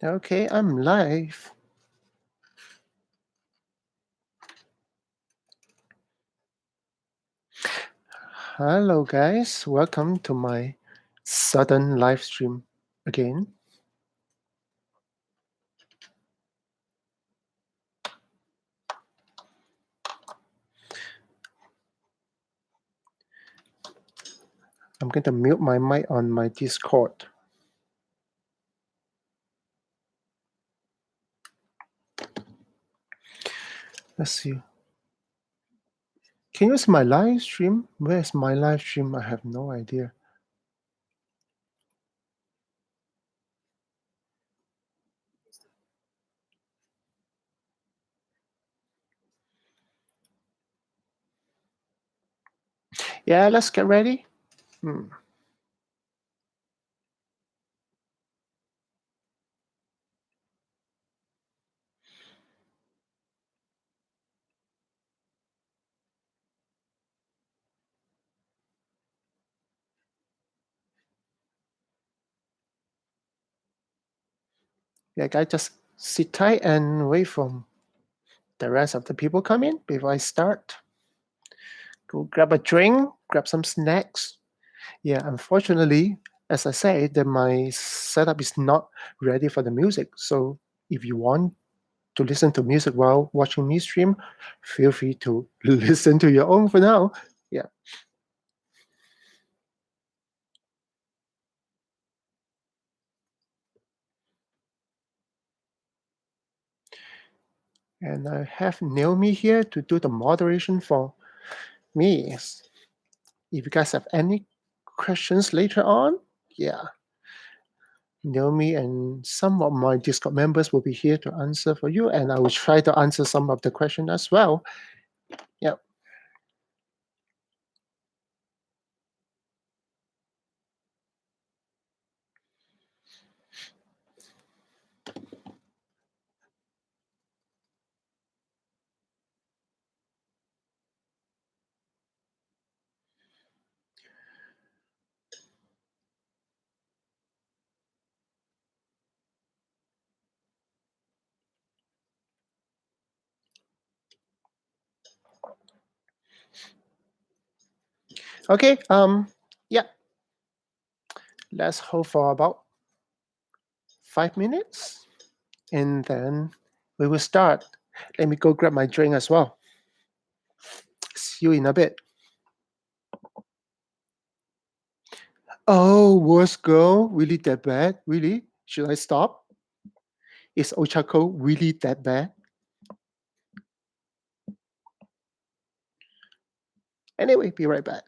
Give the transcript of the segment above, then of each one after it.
Okay, I'm live. Hello, guys. Welcome to my sudden live stream again. I'm going to mute my mic on my Discord. Let's see. Can you see my live stream? Where's my live stream? I have no idea. Yeah, let's get ready. Yeah, guys, just sit tight and wait for the rest of the people come in before I start. Go grab a drink, grab some snacks. Yeah, unfortunately, as I said, that my setup is not ready for the music. So if you want to listen to music while watching me stream, feel free to listen to your own for now. Yeah. And I have Naomi here to do the moderation for me. If you guys have any questions later on, yeah, Naomi and some of my Discord members will be here to answer for you, and I will try to answer some of the question as well. Yeah. Okay. Yeah. Let's hold for about 5 minutes, and then we will start. Let me go grab my drink as well. See you in a bit. Oh, worst girl? Really that bad? Really? Should I stop? Is Ochako really that bad? Anyway, be right back.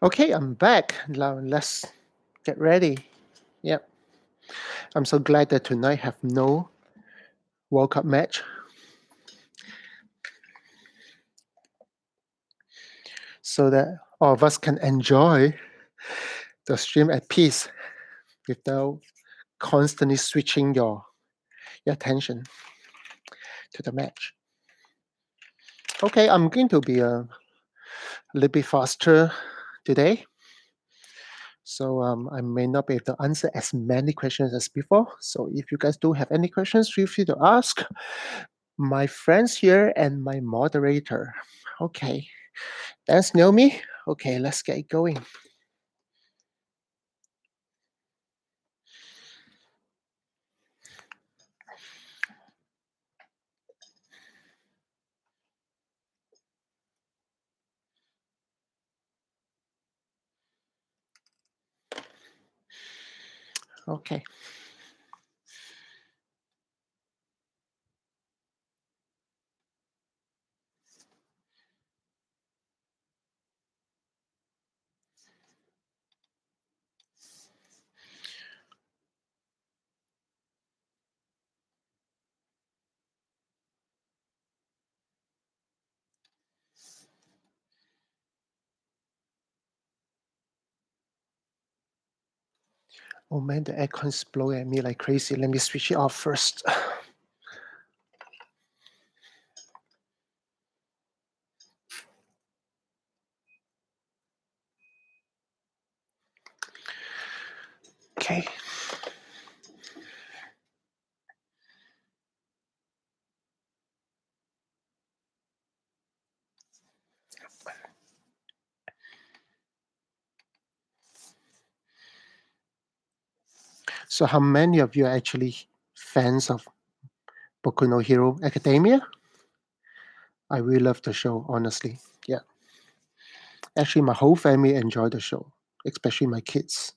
Okay, I'm back. Now let's get ready. Yep. I'm so glad that tonight have no World Cup match, so that all of us can enjoy the stream at peace without constantly switching your attention to the match. Okay, I'm going to be a little bit faster today. So I may not be able to answer as many questions as before. So if you guys do have any questions, feel free to ask my friends here and my moderator. Okay, thanks, Naomi. Okay, let's get going. Okay. Oh man, the aircon's blowing at me like crazy. Let me switch it off first. Okay. So how many of you are actually fans of Boku no Hero Academia? I really love the show, honestly. Yeah. Actually, my whole family enjoyed the show, especially my kids.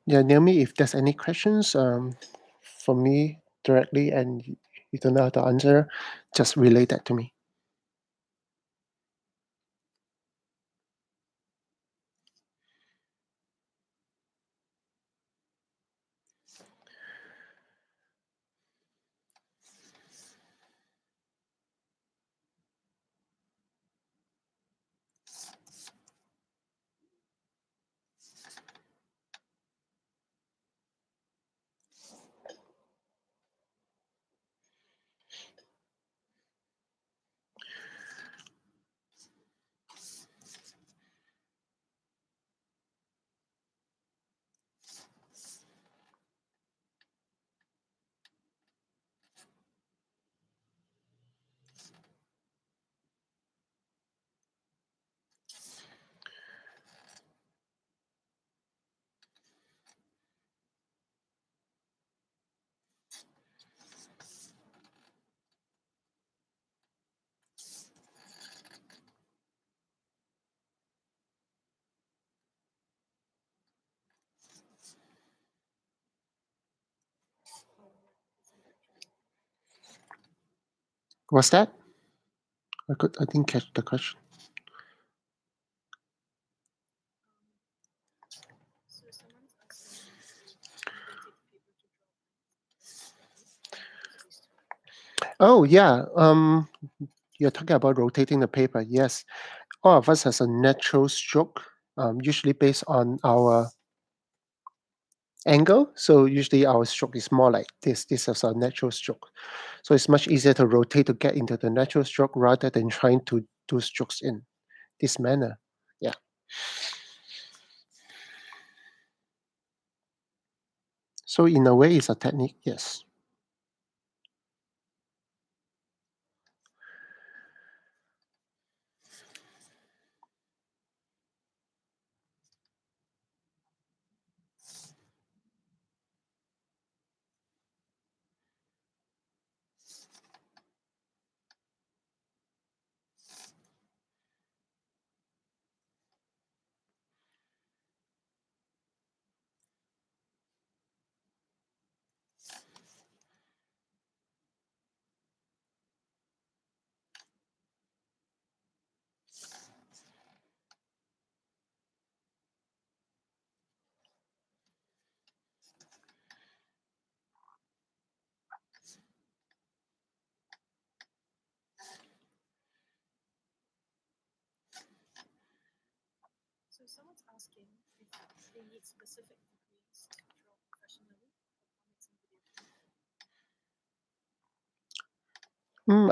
Yeah, Naomi, if there's any questions for me directly and you don't know how to answer, just relay that to me. What's that? I didn't catch the question. Oh yeah. You're talking about rotating the paper. Yes. All of us has a natural stroke, usually based on our angle. So usually our stroke is more like this. This is our natural stroke. So it's much easier to rotate to get into the natural stroke rather than trying to do strokes in this manner. Yeah. So in a way, it's a technique. Yes.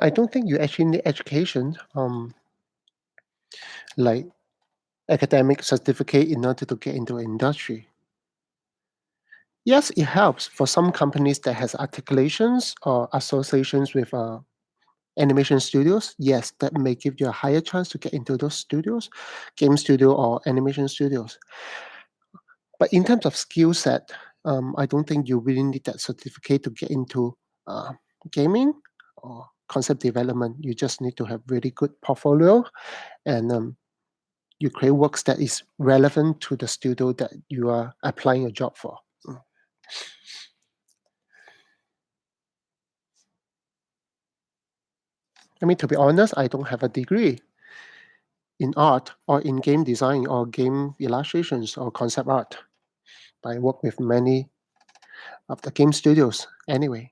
I don't think you actually need education, like academic certificate in order to get into industry. Yes, it helps for some companies that has articulations or associations with animation studios. Yes, that may give you a higher chance to get into those studios, game studio or animation studios. But in terms of skill set, I don't think you really need that certificate to get into uh, gaming or concept development. You just need to have really good portfolio and you create works that is relevant to the studio that you are applying a job for. I mean, to be honest, I don't have a degree in art or in game design or game illustrations or concept art. I work with many of the game studios anyway.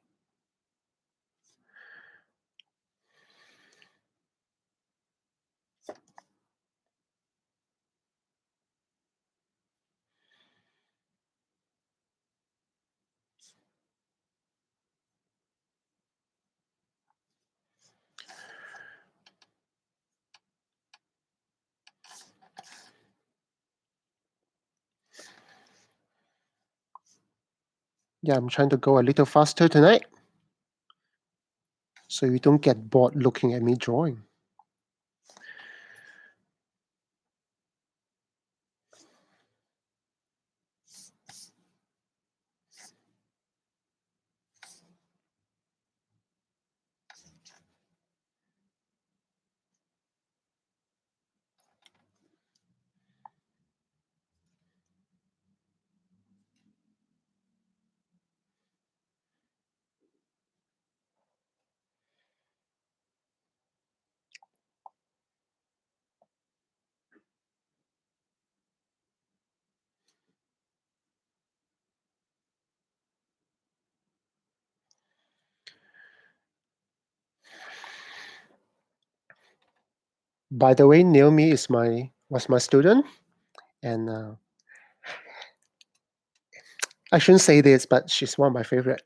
Yeah, I'm trying to go a little faster tonight so you don't get bored looking at me drawing. By the way, Naomi was my student, and I shouldn't say this, but she's one of my favorite.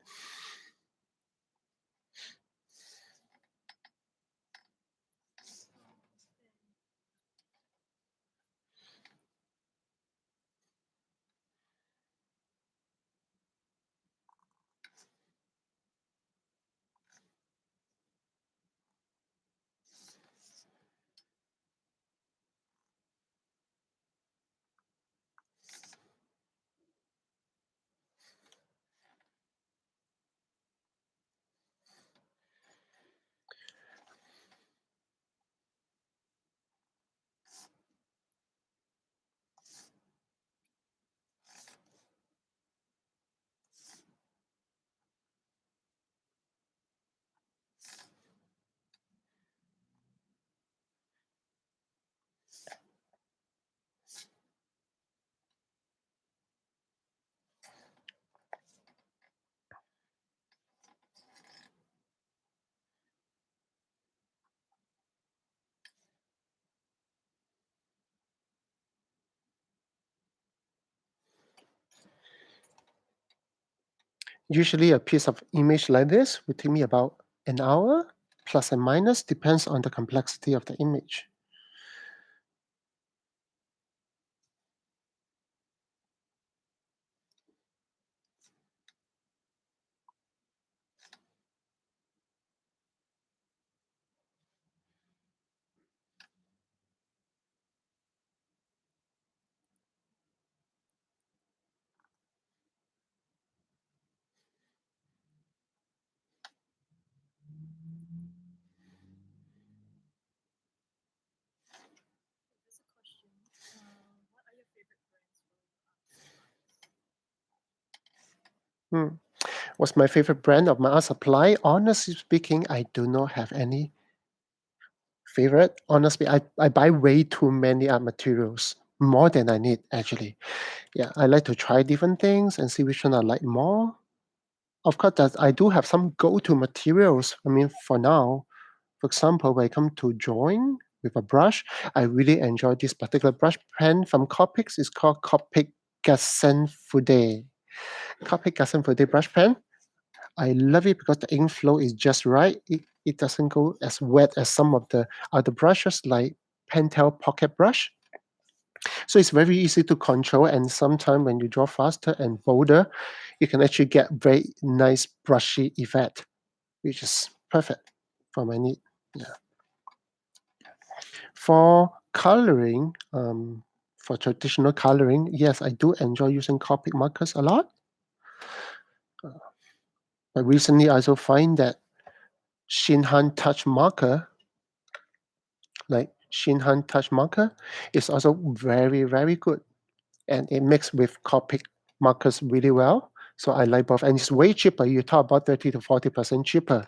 Usually, a piece of image like this would take me about an hour, plus and minus, depends on the complexity of the image. Hmm. What's my favorite brand of my art supply? Honestly speaking, I do not have any favorite. Honestly, I buy way too many art materials, more than I need actually. Yeah, I like to try different things and see which one I like more. Of course, that I do have some go-to materials. I mean, for now, for example, when it comes to drawing, with a brush. I really enjoy this particular brush pen from Copic. It's called Copic Fude. Copic Fude brush pen. I love it because the ink flow is just right. It doesn't go as wet as some of the other brushes like Pentel Pocket Brush. So it's very easy to control, and sometimes when you draw faster and bolder, you can actually get very nice brushy effect, which is perfect for my need. Yeah. For coloring, for traditional coloring, yes, I do enjoy using Copic markers a lot. But recently, I also find that Shinhan Touch marker, like Shinhan Touch marker, is also very, very good, and it mixes with Copic markers really well. So I like both, and it's way cheaper. You talk about 30 to 40% cheaper.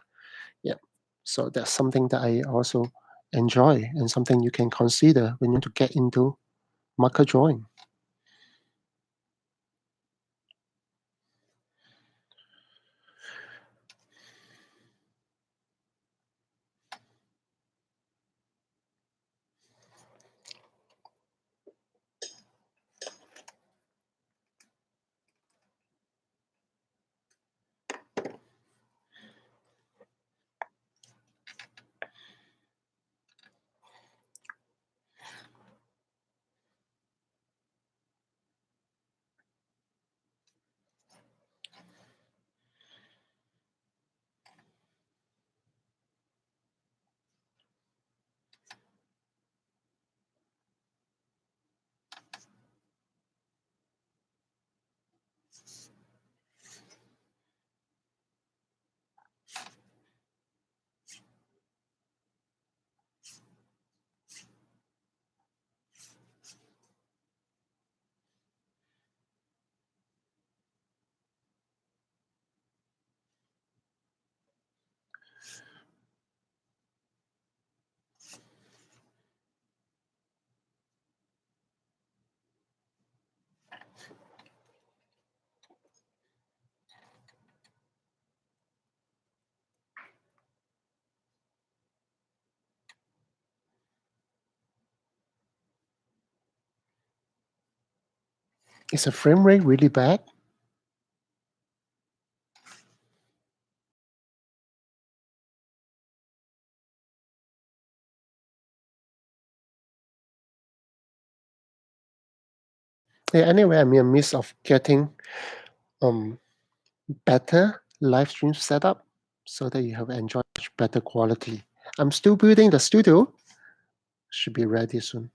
Yeah. So that's something that I also enjoy, and something you can consider when you want to get into marker drawing. Is the frame rate really bad? Yeah, anyway, I'm in the midst of getting um better live stream setup so that you have enjoy much better quality. I'm still building the studio. Should be ready soon.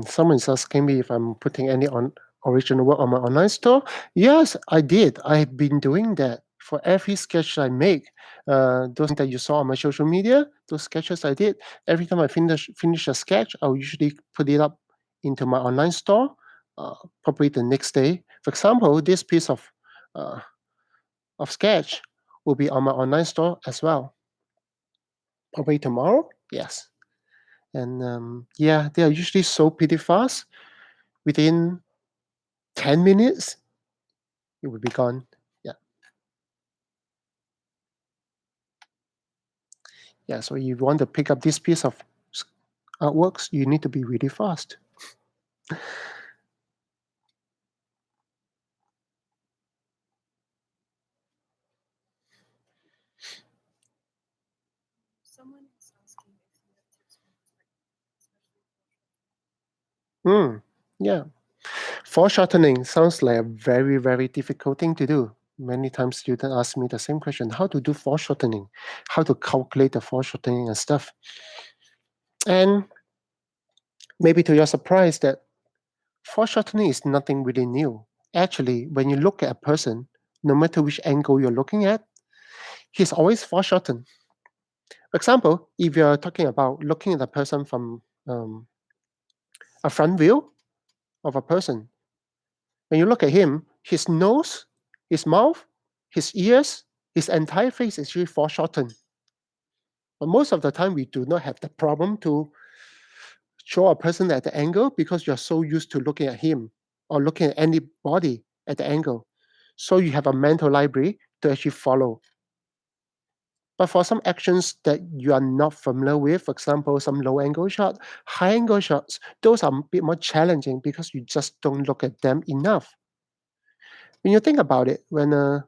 Someone's asking me if I'm putting any on original work on my online store. Yes, I did. I've been doing that for every sketch I make. Those that you saw on my social media, those sketches I did. Every time I finish a sketch, I'll usually put it up into my online store. Uh, Probably the next day. For example, this piece uh, of sketch will be on my online store as well. Probably tomorrow. Yes, and yeah, they are usually sold pretty fast. Within 10 minutes, it will be gone. Yeah, yeah. So if you want to pick up this piece of artworks, you need to be really fast. Hmm. Yeah. Foreshortening sounds like a very, very difficult thing to do. Many times students ask me the same question: how to do foreshortening, how to calculate the foreshortening and stuff. And maybe to your surprise, that foreshortening is nothing really new. Actually, when you look at a person, no matter which angle you're looking at, he's always foreshortened. For example, if you're talking about looking at a person from a front view of a person, when you look at him, his nose, his mouth, his ears, his entire face is really foreshortened. But most of the time, we do not have the problem to show a person at the angle because you're so used to looking at him or looking at anybody at the angle. So you have a mental library to actually follow. But for some actions that you are not familiar with, for example, some low angle shot, high angle shots, those are a bit more challenging because you just don't look at them enough. When you think about it, when a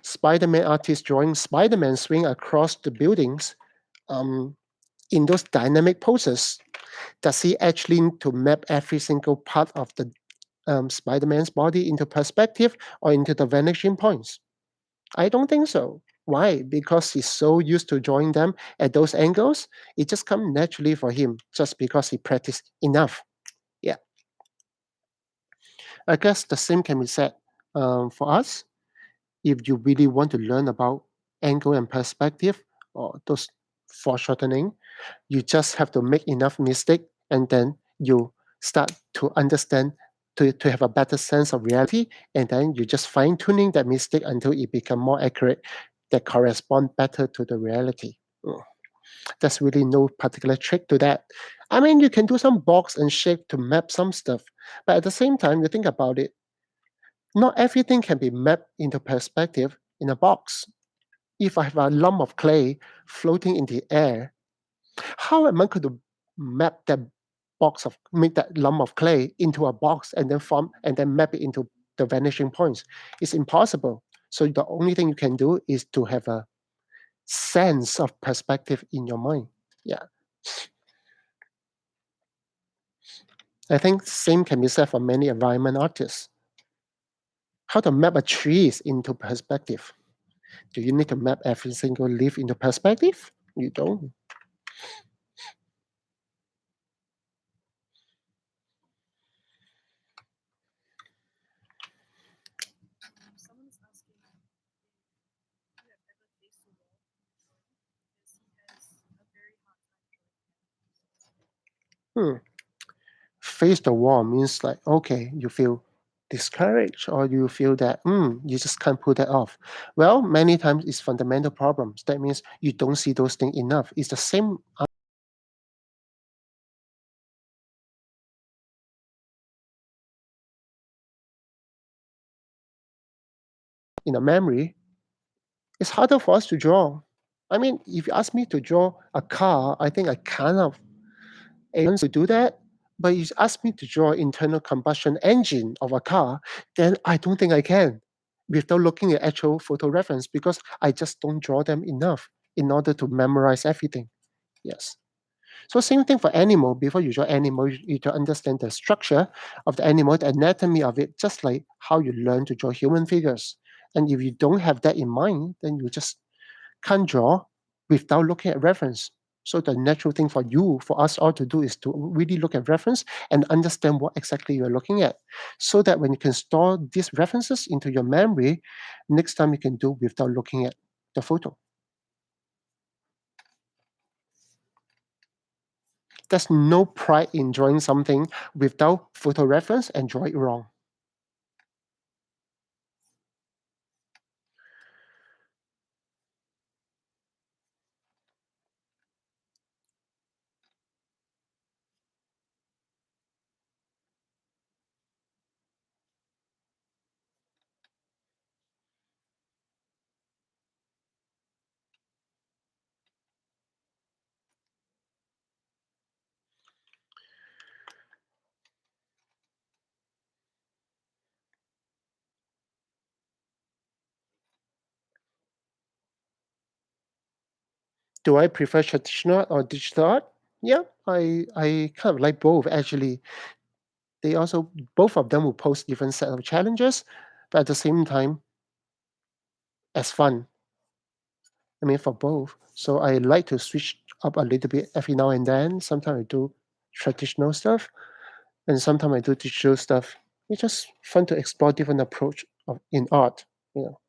Spider-Man artist drawing Spider-Man swing across the buildings, um, in those dynamic poses, does he actually need to map every single part of the Spider-Man's body into perspective or into the vanishing points? I don't think so. Why? Because he's so used to drawing them at those angles, it just comes naturally for him just because he practiced enough. Yeah, I guess the same can be said for us. If you really want to learn about angle and perspective or those foreshortening, you just have to make enough mistake and then you start to understand to have a better sense of reality, and then you just fine tuning that mistake until it become more accurate that correspond better to the reality. Mm. There's really no particular trick to that. I mean, you can do some box and shape to map some stuff, but at the same time, you think about it, not everything can be mapped into perspective in a box. If I have a lump of clay floating in the air, how am I going to map that make that lump of clay into a box and then form and then map it into the vanishing points? It's impossible. So the only thing you can do is to have a sense of perspective in your mind. Yeah, I think same can be said for many environment artists. How to map a trees into perspective? Do you need to map every single leaf into perspective? You don't. Hmm. Face the wall means like, okay, you feel discouraged or you feel that you just can't pull that off. Well, many times it's fundamental problems. That means you don't see those things enough. It's the same in a memory. It's harder for us to draw. I mean, if you ask me to draw a car, I think I kind of able to do that. But you ask me to draw internal combustion engine of a car, then I don't think I can without looking at actual photo reference because I just don't draw them enough in order to memorize everything. Yes. So same thing for animal. Before you draw animal, you need to understand the structure of the animal, the anatomy of it, just like how you learn to draw human figures. And if you don't have that in mind, then you just can't draw without looking at reference. So the natural thing for you, for us all to do is to really look at reference and understand what exactly you're looking at. So that when you can store these references into your memory, next time you can do without looking at the photo. There's no pride in drawing something without photo reference and draw it wrong. Do I prefer traditional art or digital art? Yeah, I kind of like both actually. They also both of them will pose different set of challenges, but at the same time as fun. I mean for both. So I like to switch up a little bit every now and then. Sometimes I do traditional stuff and sometimes I do digital stuff. It's just fun to explore different approach of in art, you know.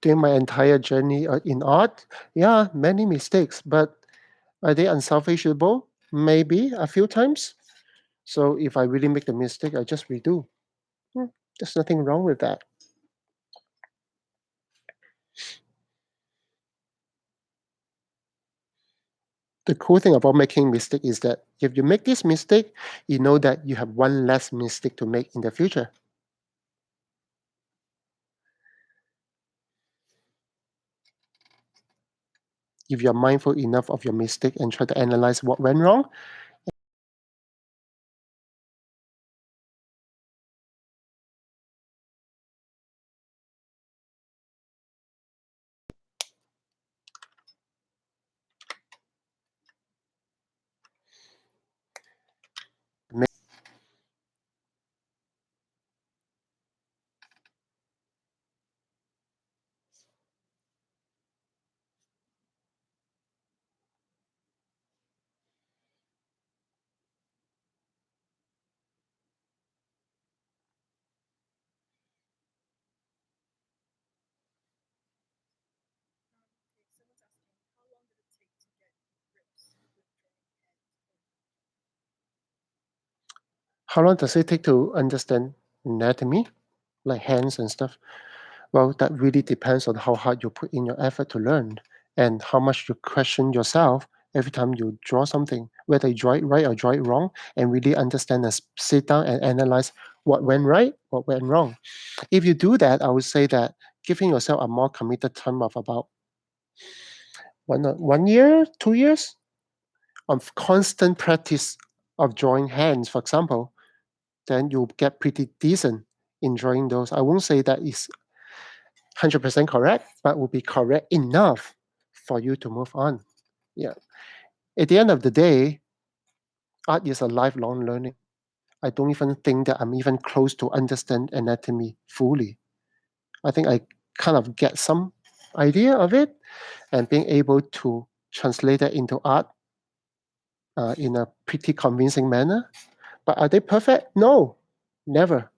During my entire journey in art, yeah, many mistakes, but are they unsalvageable? Maybe a few times. So if I really make the mistake, I just redo. Hmm, there's nothing wrong with that. The cool thing about making mistake is that if you make this mistake, you know that you have one less mistake to make in the future. If you're mindful enough of your mistake and try to analyze what went wrong, how long does it take to understand anatomy, like hands and stuff? Well, that really depends on how hard you put in your effort to learn and how much you question yourself every time you draw something, whether you draw it right or draw it wrong, and really understand and sit down and analyze what went right, what went wrong. If you do that, I would say that giving yourself a more committed time of about 1 year, 2 years of constant practice of drawing hands, for example, then you'll get pretty decent in drawing those. I won't say that is 100% correct, but will be correct enough for you to move on. Yeah. At the end of the day, art is a lifelong learning. I don't even think that I'm even close to understand anatomy fully. I think I kind of get some idea of it and being able to translate that into art in a pretty convincing manner. But are they perfect? No, never.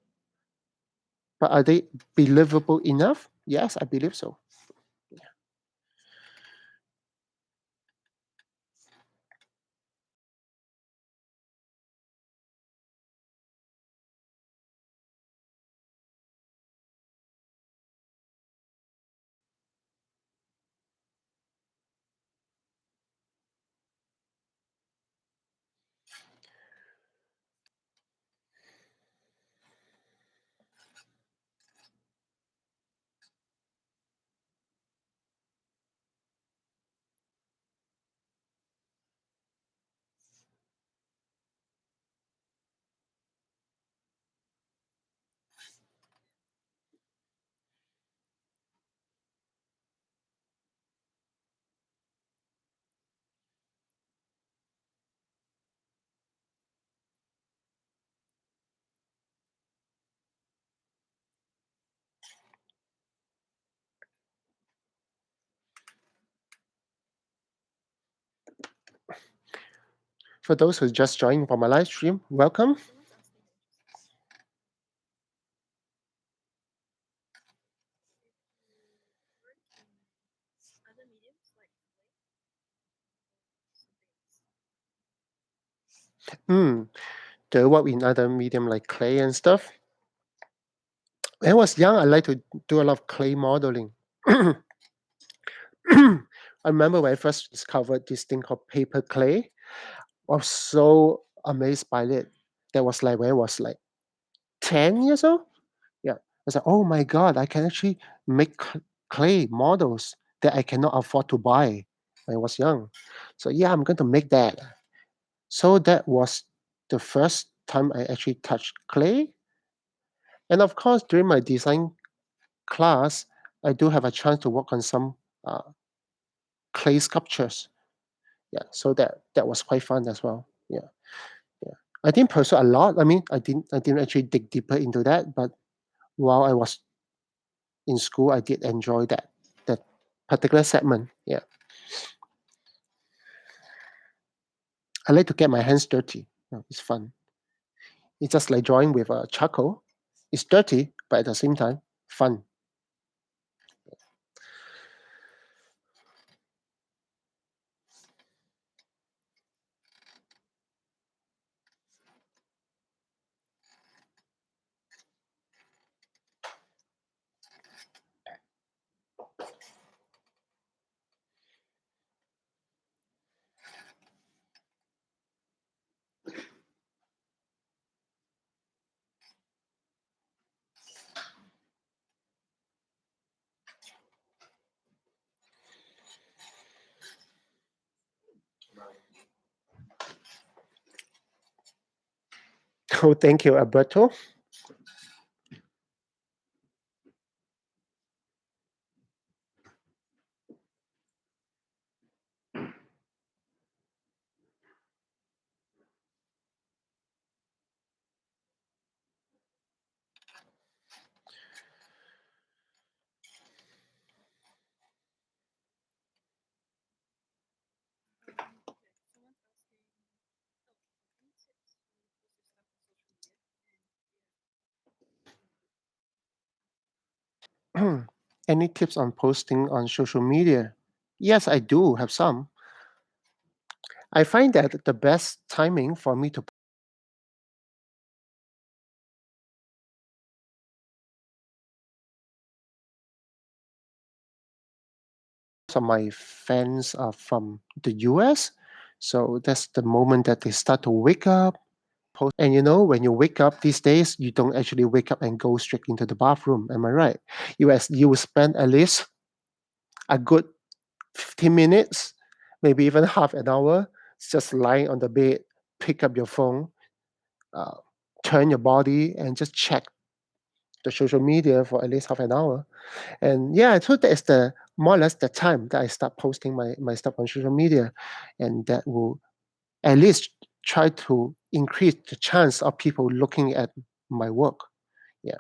But are they believable enough? Yes, I believe so. For those who just joined for my live stream, welcome. Hmm. Do you work in other medium like clay and stuff? When I was young, I like to do a lot of clay modeling. I remember when I first discovered this thing called paper clay. I was so amazed by it. That was like when I was like 10 years old. Yeah. I was like, oh my God, I can actually make clay models that I cannot afford to buy when I was young. So yeah, I'm going to make that. So that was the first time I actually touched clay. And of course, during my design class, I do have a chance to work on some uh, clay sculptures. Yeah, so that was quite fun as well. Yeah, yeah. I didn't pursue a lot. I mean, I didn't actually dig deeper into that. But while I was in school, I did enjoy that particular segment. Yeah, I like to get my hands dirty. It's fun. It's just like drawing with a charcoal. It's dirty, but at the same time, fun. Oh, thank you, Alberto. Any tips on posting on social media? Yes, I do have some. I find that the best timing for me to post on my fans are from the US. So that's the moment that they start to wake up. And when you wake up these days, you don't actually wake up and go straight into the bathroom. Am I right? You will spend at least a good 15 minutes, maybe even half an hour, just lying on the bed, pick up your phone, uh, turn your body, and just check the social media for at least half an hour. And yeah, so that is the more or less the time that I start posting my stuff on social media, and that will at least try to increase the chance of people looking at my work. Yeah.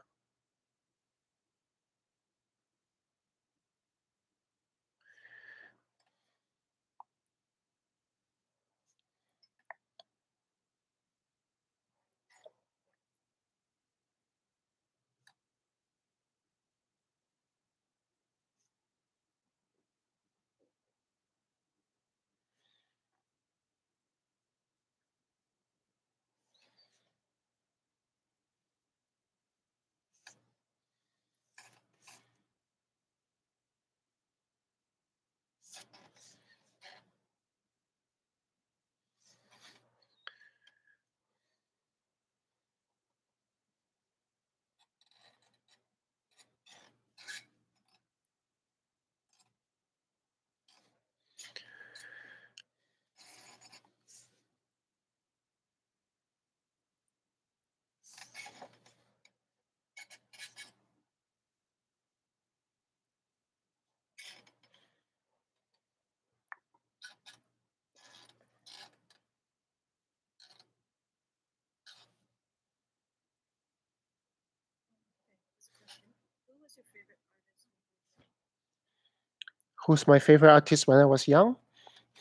Who's my favorite artist when I was young?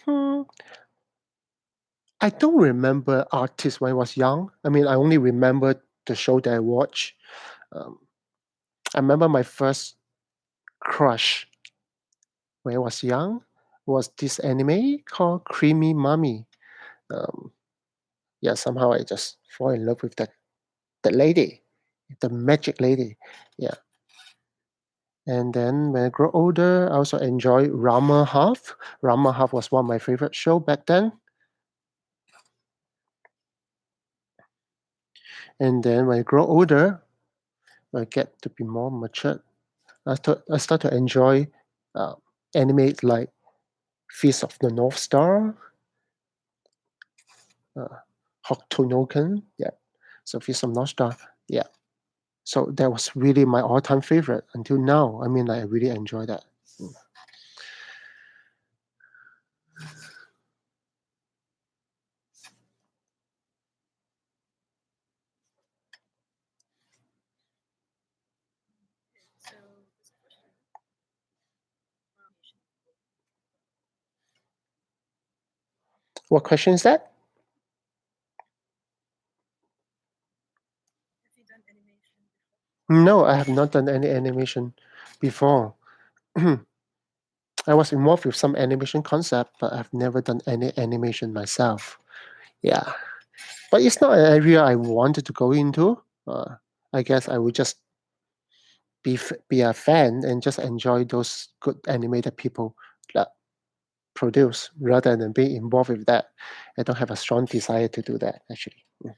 Hmm, I don't remember artists when I was young. I mean, I only remember the show that I watched. Um, I remember my first crush when I was young was this anime called Creamy Mummy. Um, yeah, somehow I just fall in love with that lady, the magic lady. Yeah. And then when I grew older, I also enjoy Rama Half. Rama Half was one of my favorite show back then. And then when I grow older, when I get to be more mature, I start to enjoy uh, anime like Feast of the North Star, uh, Hokutonoken. Yeah. So Feast of North Star. Yeah. So that was really my all-time favorite until now. I mean, I really enjoy that. Mm. What question is that? No, I have not done any animation before. I was involved with some animation concept, but I've never done any animation myself. Yeah, but it's not an area I wanted to go into. I guess I would just be a fan and just enjoy those good animated people that produce rather than being involved with that. I don't have a strong desire to do that actually. Mm.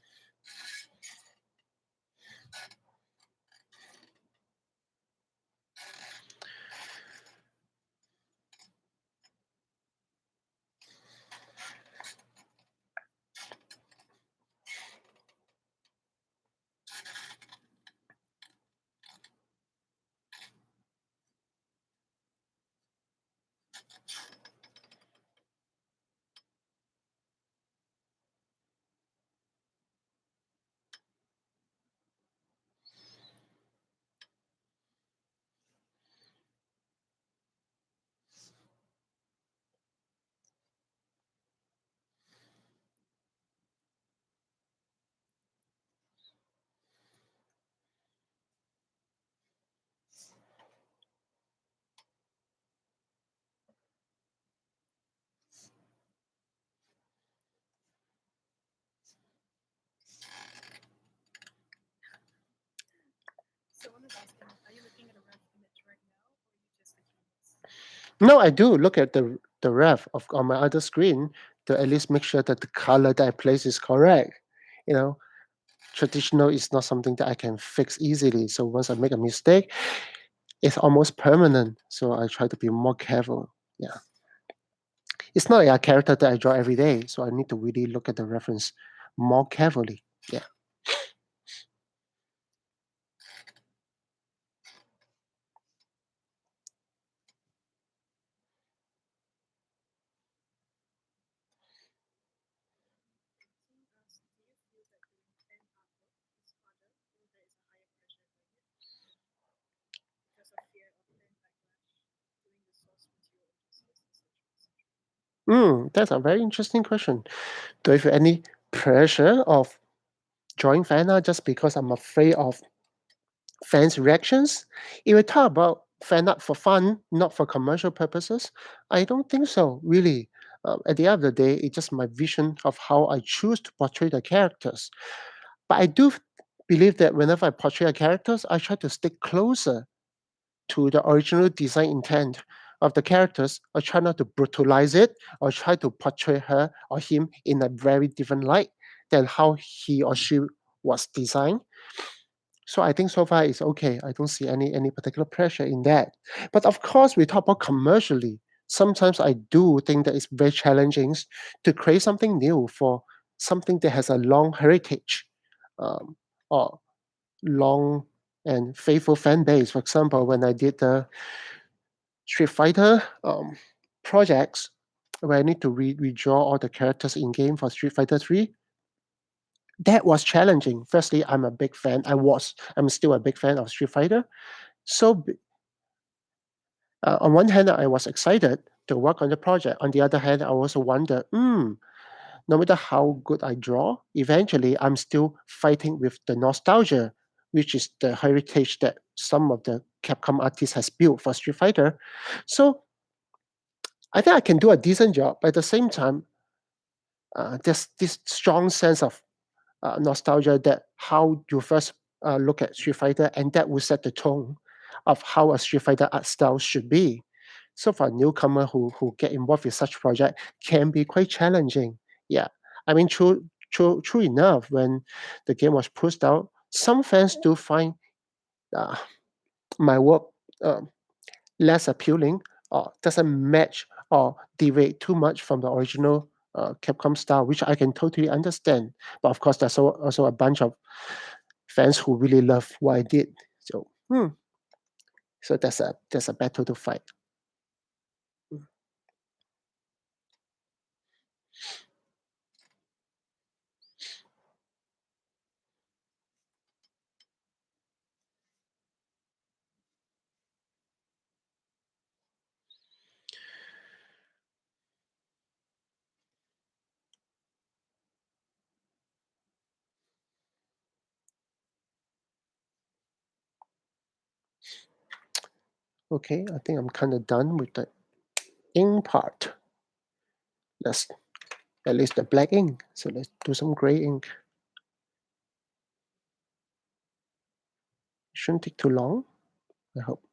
No, I do look at the ref of on my other screen to at least make sure that the color that I place is correct. You know, traditional is not something that I can fix easily. So once I make a mistake, it's almost permanent. So I try to be more careful. Yeah, it's not a character that I draw every day, so I need to really look at the reference more carefully. Yeah. That's a very interesting question. Do I feel any pressure of drawing fan art just because I'm afraid of fans' reactions? If we talk about fan art for fun, not for commercial purposes, I don't think so, really. At the end of the day, it's just my vision of how I choose to portray the characters. But I do believe that whenever I portray a characters, I try to stick closer to the original design intent of the characters. I try not to brutalize it or try to portray her or him in a very different light than how he or she was designed. So I think so far it's okay. I don't see any particular pressure in that. But of course, we talk about commercially. Sometimes I do think that it's very challenging to create something new for something that has a long heritage, um, or long and faithful fan base. For example, when I did the Street Fighter projects, where I need to redraw all the characters in game for Street Fighter 3, that was challenging. Firstly, I'm a big fan. I'm still a big fan of Street Fighter. So, on one hand, I was excited to work on the project. On the other hand, I also wonder, no matter how good I draw, eventually I'm still fighting with the nostalgia, which is the heritage that some of the Capcom artists has built for Street Fighter. So I think I can do a decent job, but at the same time, there's this strong sense of nostalgia that how you first look at Street Fighter, and that will set the tone of how a Street Fighter art style should be. So for a newcomer who get involved with such project can be quite challenging. Yeah, I mean, true enough. When the game was pushed out, some fans do find uh, my work um, less appealing or doesn't match or deviate too much from the original Capcom style, which I can totally understand. But of course, there's also a bunch of fans who really love what I did. So, so that's a battle to fight. Mm. Okay, I think I'm kind of done with the ink part. Let's at least the black ink. So let's do some gray ink. Shouldn't take too long. I hope.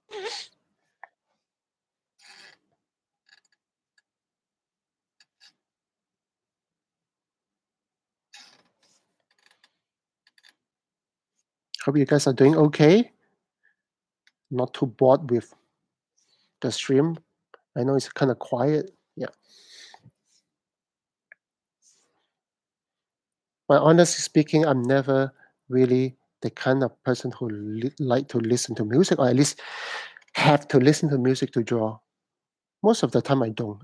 Hope you guys are doing okay. Not too bored with the stream. I know it's kind of quiet. Yeah. But honestly speaking, I'm never really the kind of person who like to listen to music, or at least have to listen to music to draw. Most of the time, I don't,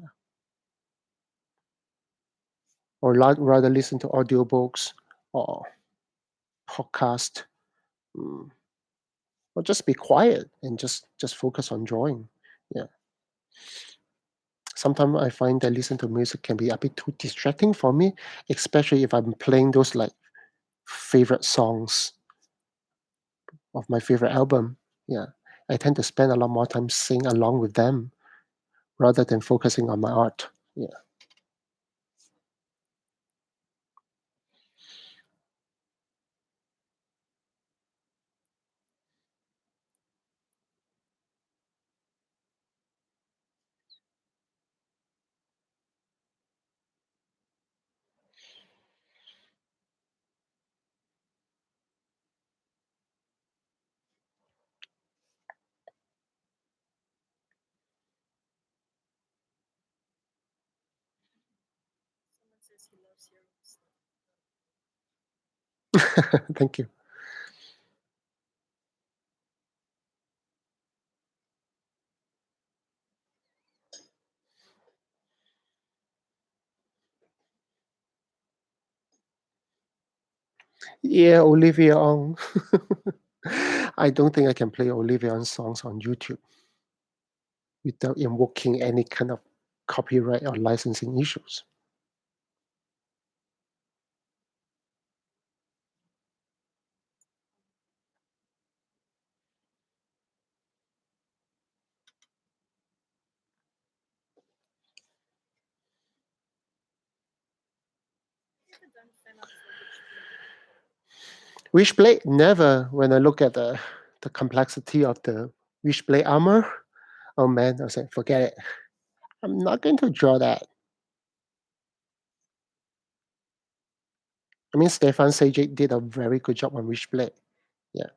or rather listen to audiobooks or podcast, mm, or just be quiet and just focus on drawing. Yeah. Sometimes I find that listen to music can be a bit too distracting for me, especially if I'm playing those like favorite songs of my favorite album. Yeah. I tend to spend a lot more time singing along with them rather than focusing on my art. Yeah. Thank you. Yeah, Olivia Ong. I don't think I can play Olivia Ong songs on YouTube without invoking any kind of copyright or licensing issues. Wishblade, never. When I look at the complexity of the Wishblade armor, oh man, I said, forget it. I'm not going to draw that. I mean, Stefan Sajic did a very good job on Wishblade. Yeah.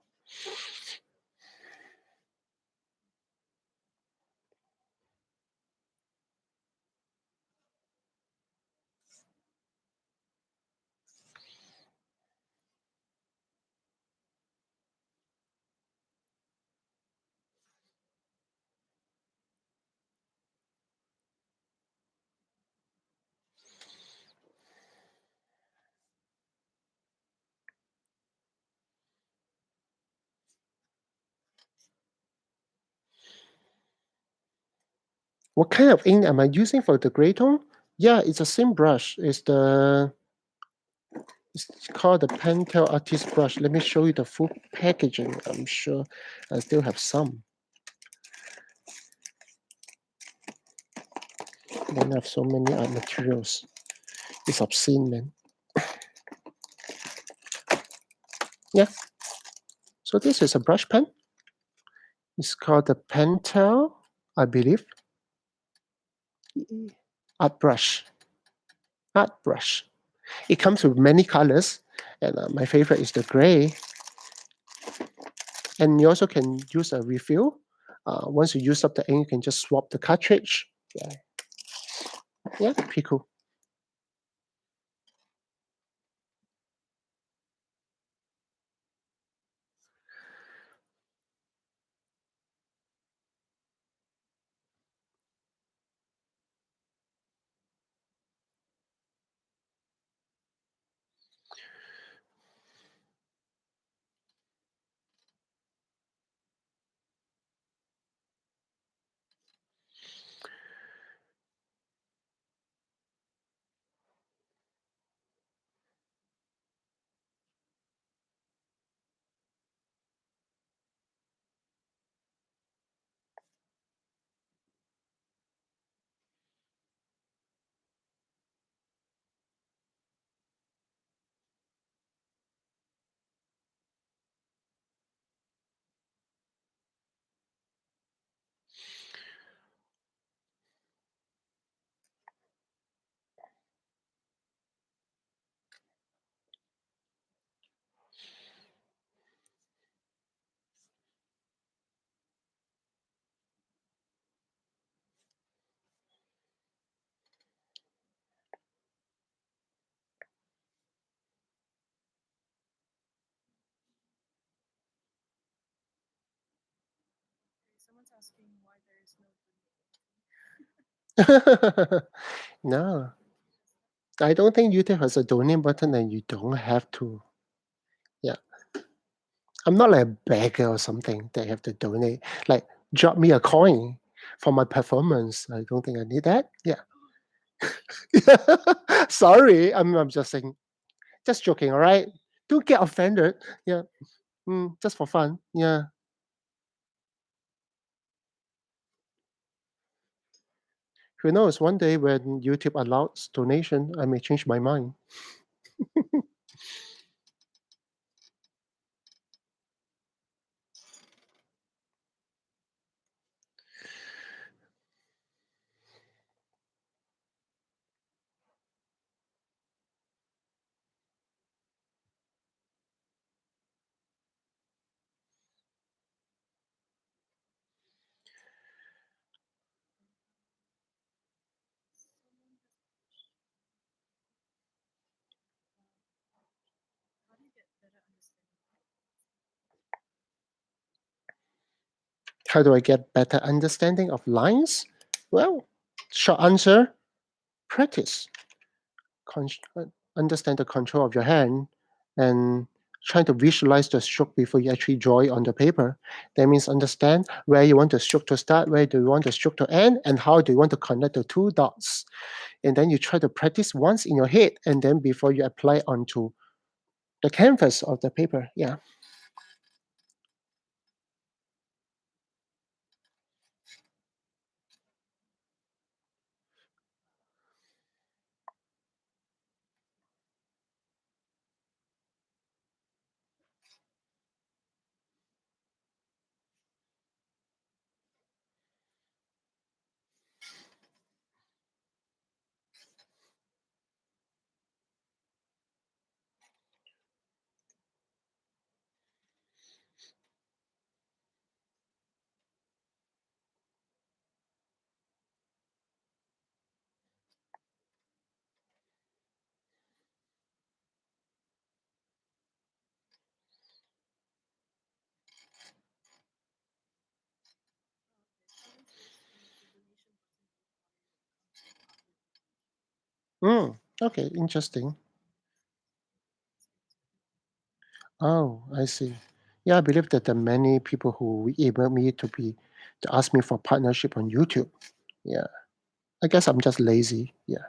What kind of ink am I using for the gray tone? Yeah, it's the same brush. It's called the Pentel Artist brush. Let me show you the full packaging. I'm sure I still have some. I don't have so many art materials. It's obscene, man. Yeah. So this is a brush pen. It's called the Pentel, I believe, art brush. Art brush. It comes with many colors, and my favorite is the gray. And you also can use a refill. Once you use up the ink, you can just swap the cartridge. Yeah, yeah, pretty cool. No, I don't think YouTube has a donate button, and you don't have to. Yeah, I'm not like a beggar or something that you have to donate. Like, drop me a coin for my performance. I don't think I need that. Yeah. Sorry, I'm just saying, just joking. All right, don't get offended. Yeah, just for fun. Yeah. Who knows? One day when YouTube allows donation, I may change my mind. How do I get better understanding of lines? Well, short answer: practice. Con- uh, Understand the control of your hand and trying to visualize the stroke before you actually draw it on the paper. That means understand where you want the stroke to start, where do you want the stroke to end, and how do you want to connect the two dots. And then you try to practice once in your head, and then before you apply onto the canvas of the paper. Yeah. Okay, interesting. Oh, I see. Yeah, I believe that there are many people who email me to ask me for partnership on YouTube. Yeah, I guess I'm just lazy. Yeah.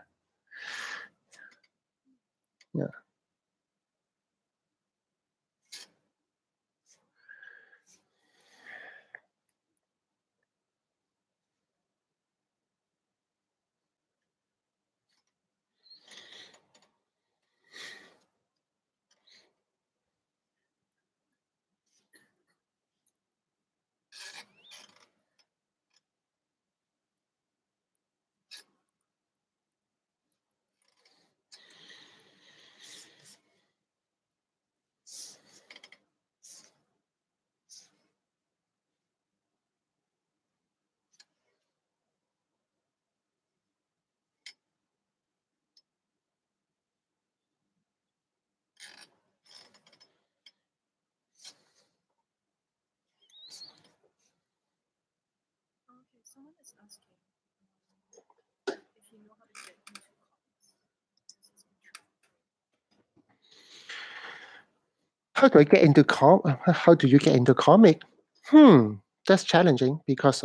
How do I get into how do you get into comic? Hmm, that's challenging because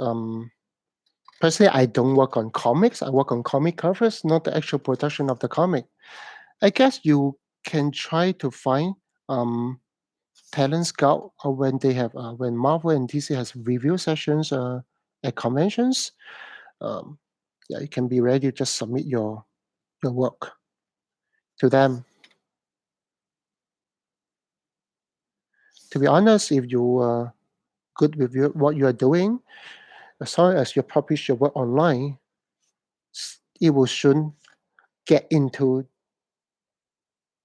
personally I don't work on comics. I work on comic covers, not the actual production of the comic. I guess you can try to find um talent scout when they have when Marvel and DC has review sessions at conventions. Um, yeah, you can be ready to just submit your work to them. To be honest, if you are good with what you are doing, as long as you publish your work online, it will soon get into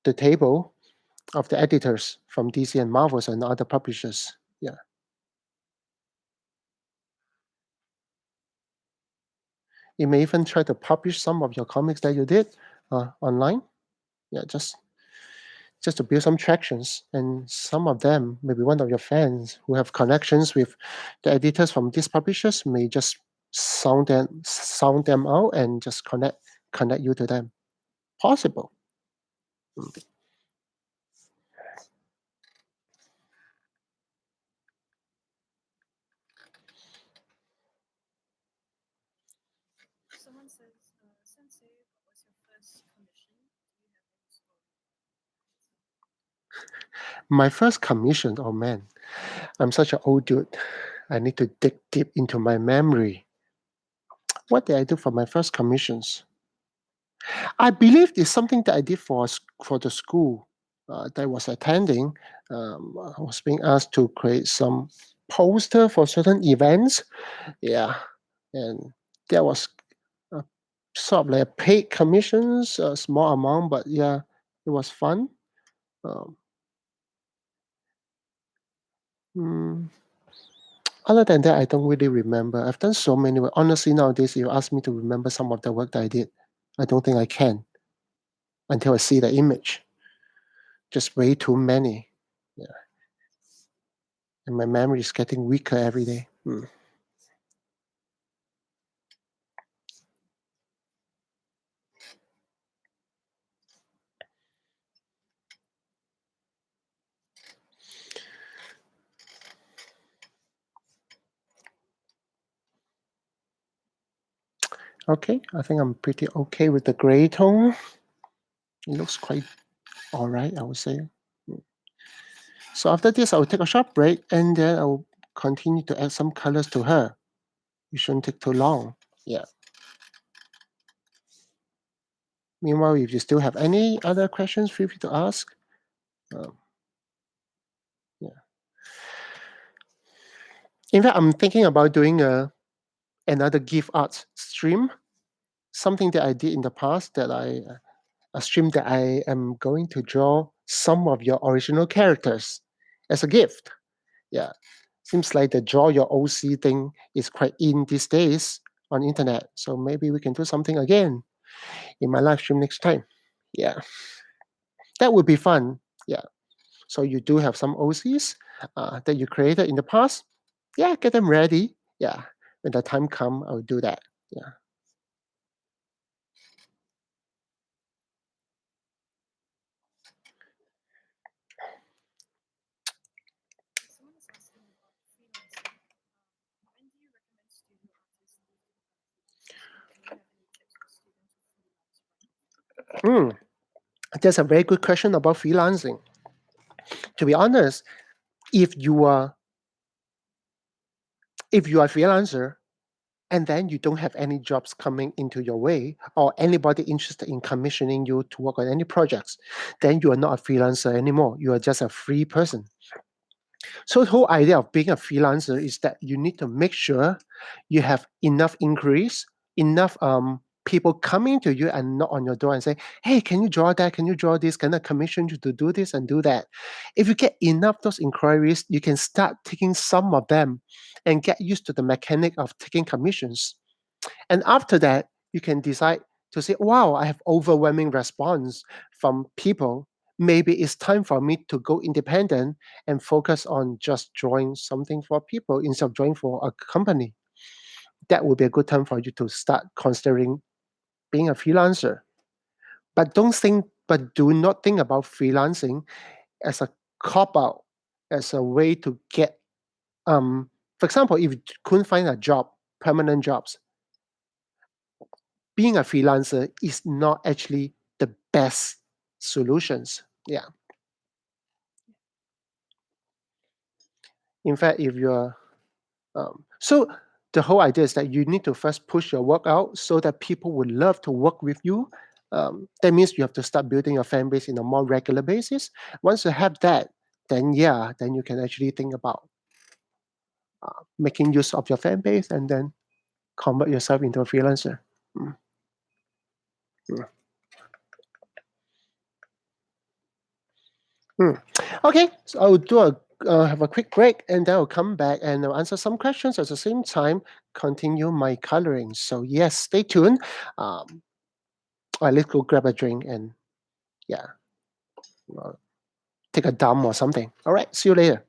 the table of the editors from DC and Marvels and other publishers. Yeah, you may even try to publish some of your comics that you did online. Yeah, just to build some tractions, and some of them, maybe one of your fans who have connections with the editors from these publishers, may just sound them out and just connect you to them. Possible. Mm. My first commission, oh man, I'm such an old dude. I need to dig deep into my memory. What did I do for my first commissions? I believe it's something that I did for the school that I was attending. I was being asked to create some poster for certain events. Yeah, and that was uh, sort of like a paid commissions, a small amount, but yeah, it was fun. Um, mm, Other than that, I don't really remember. I've done so many work. Honestly, nowadays, if you ask me to remember some of the work that I did, I don't think I can until I see the image. Just way too many. Yeah, and my memory is getting weaker every day. Hmm. Okay, I think I'm pretty okay with the gray tone. It looks quite all right, I would say. Hmm. So after this, I will take a short break and then I will continue to add some colors to her. It shouldn't take too long. Yeah. Meanwhile, if you still have any other questions, feel free to ask. Um, yeah. In fact, I'm thinking about doing another gift art stream. Something that I did in the past that a stream that I am going to draw some of your original characters as a gift. Yeah. Seems like the draw your OC thing is quite in these days on internet. So maybe we can do something again in my live stream next time. Yeah. That would be fun. Yeah. So you do have some OCs that you created in the past. Yeah, get them ready. Yeah. When the time come, I'll do that. Yeah. Mm, that's a very good question about freelancing. To be honest, if you are if you are a freelancer and then you don't have any jobs coming into your way or anybody interested in commissioning you to work on any projects, then you are not a freelancer anymore. You are just a free person. So the whole idea of being a freelancer is that you need to make sure you have enough inquiries, enough people coming to you and knock on your door and say, "Hey, can you draw that? Can you draw this? Can I commission you to do this and do that?" If you get enough those inquiries, you can start taking some of them and get used to the mechanic of taking commissions. And after that, you can decide to say, wow, I have overwhelming response from people. Maybe it's time for me to go independent and focus on just drawing something for people instead of drawing for a company. that would be a good time for you to start considering being a freelancer. But do not think about freelancing as a cop out, as a way to get, for example, if you couldn't find a job, permanent jobs, being a freelancer is not actually the best solutions. Yeah. In fact, if you're so the whole idea is that you need to first push your work out so that people would love to work with you. That means you have to start building a fan base in a more regular basis. Once you have that, then yeah, then you can actually think about making use of your fan base and then convert yourself into a freelancer. Mm, mm, mm. Okay, so I'll do a have a quick break and then I'll come back and I'll answer some questions at the same time. Continue my coloring. So yes, stay tuned. Um, let's go grab a drink and yeah, uh, take a dump or something. All right, see you later.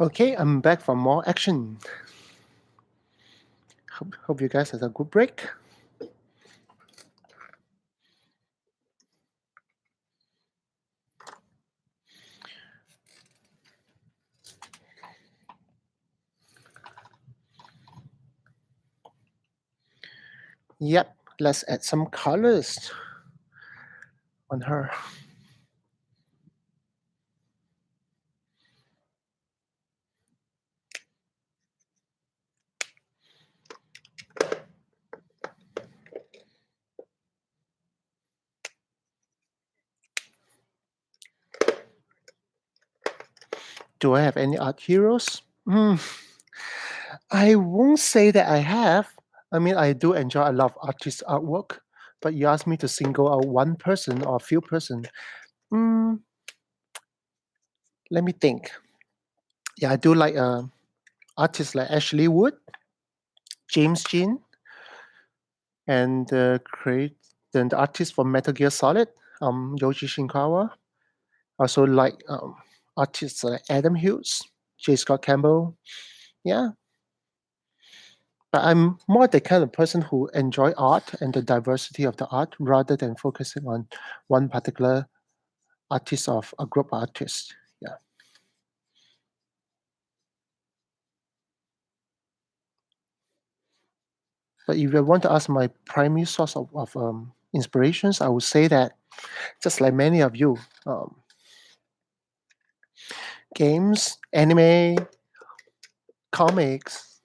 Okay, I'm back for more action. Hope you guys had a good break. Yep, let's add some colors on her. Do I have any art heroes? I won't say that I have. I mean, I do enjoy a lot of artist artwork, but you ask me to single out one person or a few person. Mm, Let me think. Yeah, I do like artists like Ashley Wood, James Jean, and the artist for Metal Gear Solid, Yoji Shinkawa. Also like artists like Adam Hughes, J. Scott Campbell. Yeah, but I'm more the kind of person who enjoy art and the diversity of the art rather than focusing on one particular artist of a group of artists. Yeah. But if you want to ask my primary source of inspirations, I would say that just like many of you, games, anime, comics,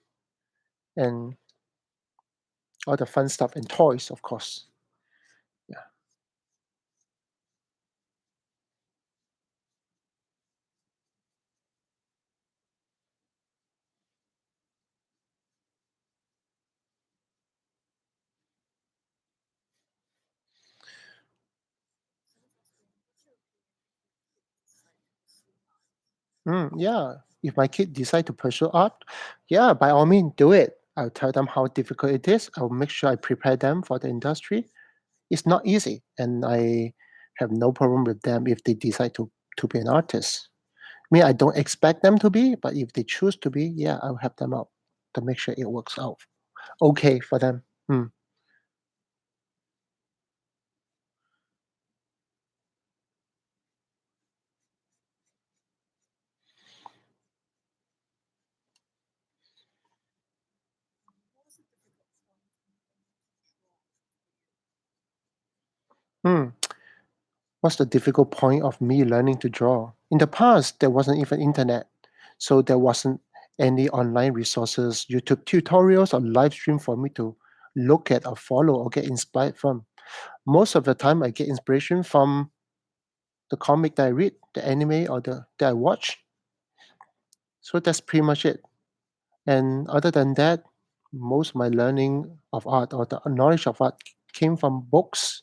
and all the fun stuff, and toys, of course. Yeah. Yeah. If my kid decide to pursue art, yeah, by all means, do it. I'll tell them how difficult it is. I'll make sure I prepare them for the industry. It's not easy, and I have no problem with them if they decide to be an artist. I mean, I don't expect them to be, but if they choose to be, yeah, I'll help them out to make sure it works out okay for them. Mm. Mm. What's the difficult point of me learning to draw? In the past, there wasn't even internet, so there wasn't any online resources, YouTube tutorials, or live stream for me to look at or follow or get inspired from. Most of the time, I get inspiration from the comic that I read, the anime, or the that I watch. So that's pretty much it. And other than that, most of my learning of art or the knowledge of art came from books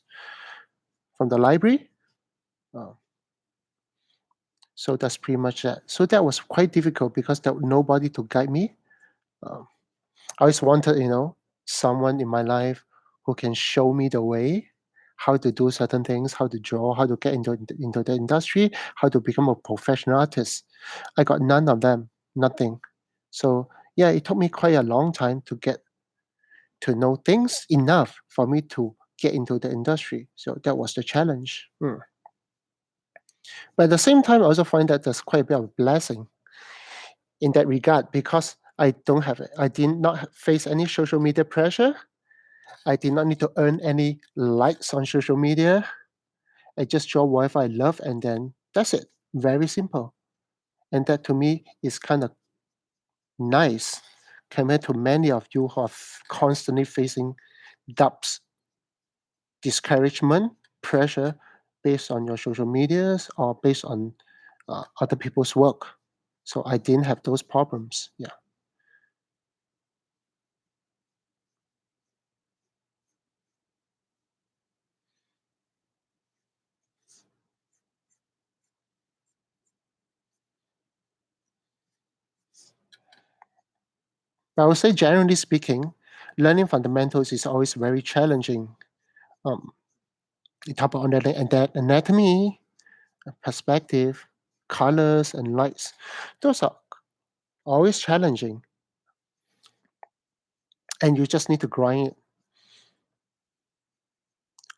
from the library. Uh, so that's pretty much that. So that was quite difficult because there was nobody to guide me. Um, I always wanted, someone in my life who can show me the way, how to do certain things, how to draw, how to get into the industry, how to become a professional artist. I got none of them, nothing. So yeah, it took me quite a long time to get to know things enough for me to get into the industry. So that was the challenge. But at the same time, I also find that there's quite a bit of blessing in that regard because I did not face any social media pressure. I did not need to earn any likes on social media. I just draw whatever I love and then that's it. Very simple. And that to me is kind of nice compared to many of you who are constantly facing doubts, discouragement, pressure based on your social medias or based on other people's work. So I didn't have those problems. Yeah. But I would say, generally speaking, learning fundamentals is always very challenging. Um, you talk about anatomy, perspective, colors, and lights. Those are always challenging, and you just need to grind it.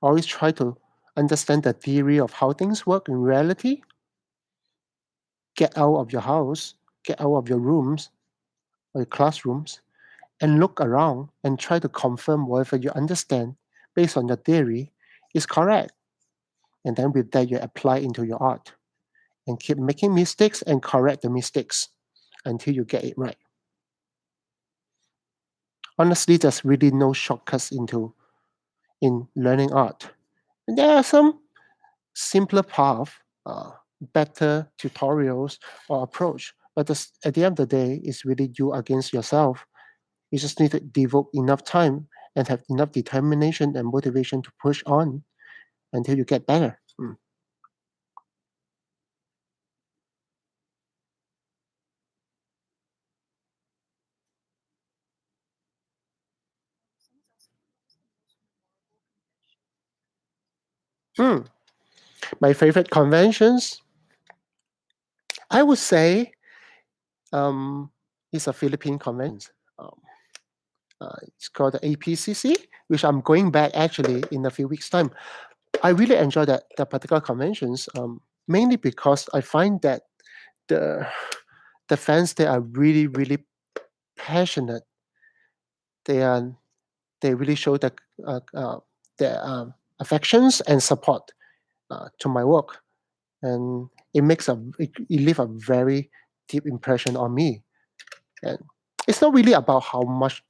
Always try to understand the theory of how things work in reality. Get out of your house, get out of your rooms or your classrooms, and look around and try to confirm whatever you understand based on your theory is correct. And then with that, you apply into your art and keep making mistakes and correct the mistakes until you get it right. Honestly, there's really no shortcuts into in learning art. And there are some simpler path, better tutorials or approach. But at the end of the day, it's really you against yourself. You just need to devote enough time and have enough determination and motivation to push on until you get better. Hmm. My favorite conventions, I would say, um, is a Philippine convention. Um, it's called the APCC, which I'm going back actually in a few weeks' time. I really enjoy that particular conventions, mainly because I find that the the fans they are really passionate. They are they really show uh, uh, their affections and support to my work, and it leave a very deep impression on me. And it's not really about how much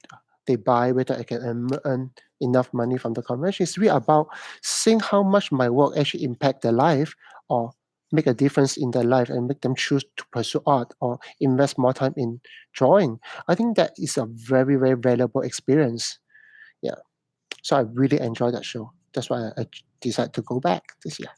they buy, whether I can earn enough money from the convention. It's really about seeing how much my work actually impact their life or make a difference in their life and make them choose to pursue art or invest more time in drawing. I think that is a very valuable experience. Yeah. So I really enjoy that show. That's why I decided to go back this year.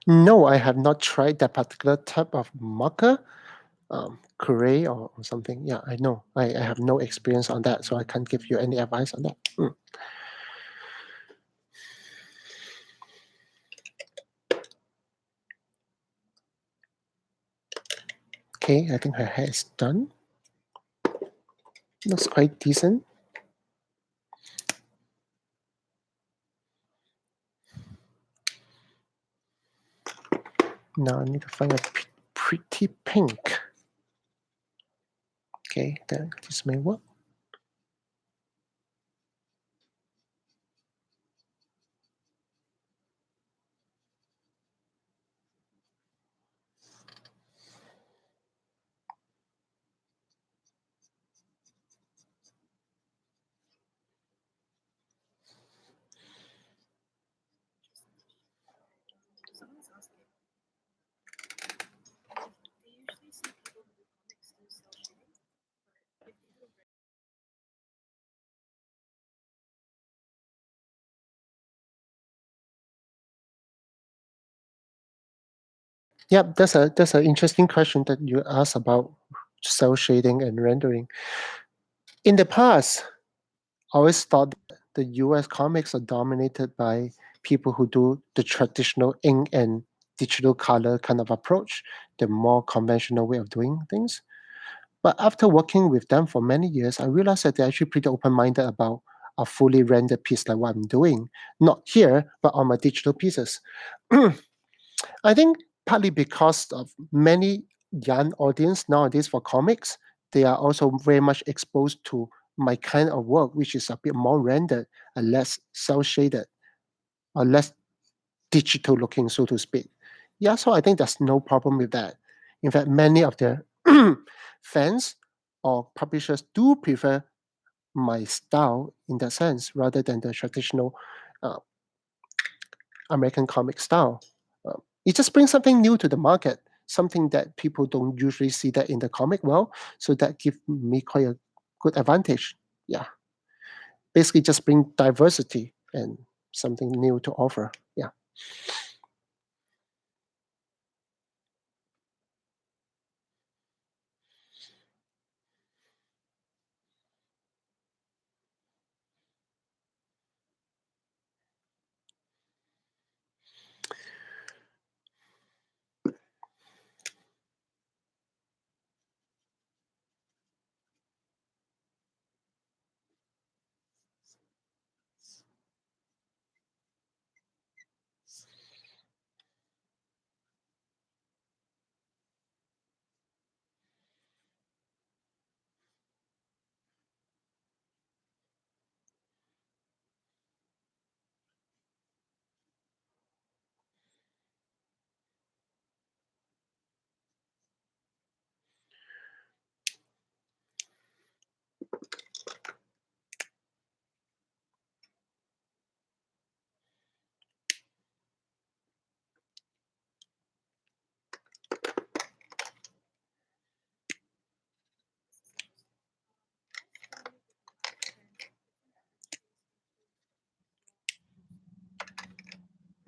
No, I have not tried that particular type of marker, Curry or something. Yeah, I know. I have no experience on that, so I can't give you any advice on that. Okay, I think her hair is done. Looks quite decent. Now I need to find a pretty pink. Okay, then this may work. Yeah, that's an interesting question that you asked about cell shading and rendering. In the past, I always thought that the US comics are dominated by people who do the traditional ink and digital color kind of approach, the more conventional way of doing things. But after working with them for many years, I realized that they're actually pretty open minded about a fully rendered piece like what I'm doing. Not here, but on my digital pieces. I think partly because of many young audience nowadays for comics, they are also very much exposed to my kind of work, which is a bit more rendered and less cel shaded or less digital looking, so to speak. Yeah, so I think there's no problem with that. In fact, many of the fans or publishers do prefer my style in that sense rather than the traditional uh, American comic style. It just brings something new to the market, something that people don't usually see that in the comic world. So that gives me quite a good advantage. Yeah, basically just bring diversity and something new to offer. Yeah.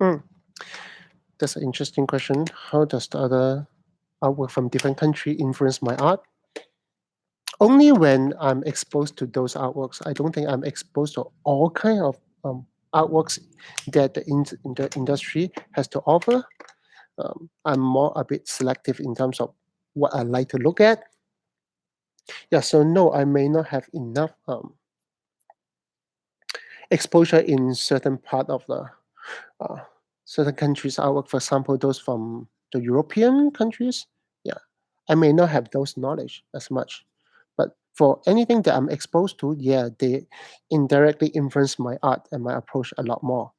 Mm, that's an interesting question. How does the other artwork from different country influence my art? Only when I'm exposed to those artworks. I don't think I'm exposed to all kind of artworks that the industry has to offer. I'm more a bit selective in terms of what I like to look at. Yeah, so no, I may not have enough exposure in certain part of the uh, certain countries' artwork. For example, those from the European countries. Yeah, I may not have those knowledge as much, but for anything that I'm exposed to, yeah, they indirectly influence my art and my approach a lot more.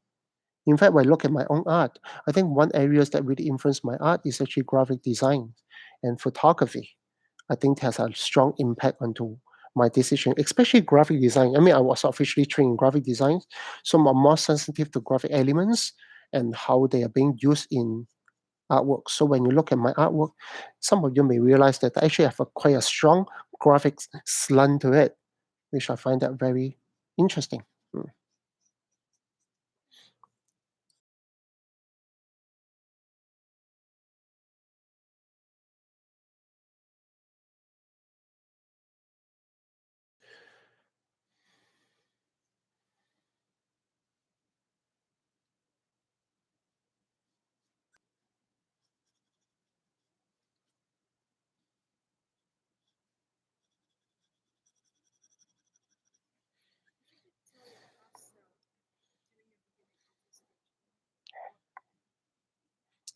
In fact, when I look at my own art, I think one areas that really influence my art is actually graphic design and photography. I think has a strong impact onto my decision, especially graphic design. I mean, I was officially trained in graphic design, so I'm more sensitive to graphic elements and how they are being used in artwork. So when you look at my artwork, some of you may realize that I actually have quite a strong graphics slant to it, which I find that very interesting. Mm.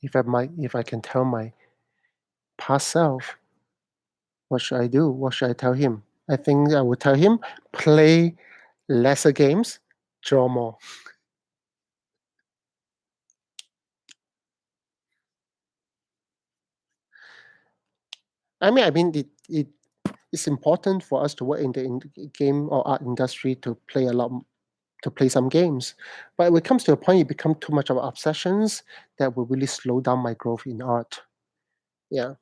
If I can tell my past self, what should I do? What should I tell him? I think I would tell him play lesser games, draw more. I mean, it's important for us to work in the game or art industry to play to play some games. But when it comes to a point, it becomes too much of obsessions that will really slow down my growth in art. Yeah.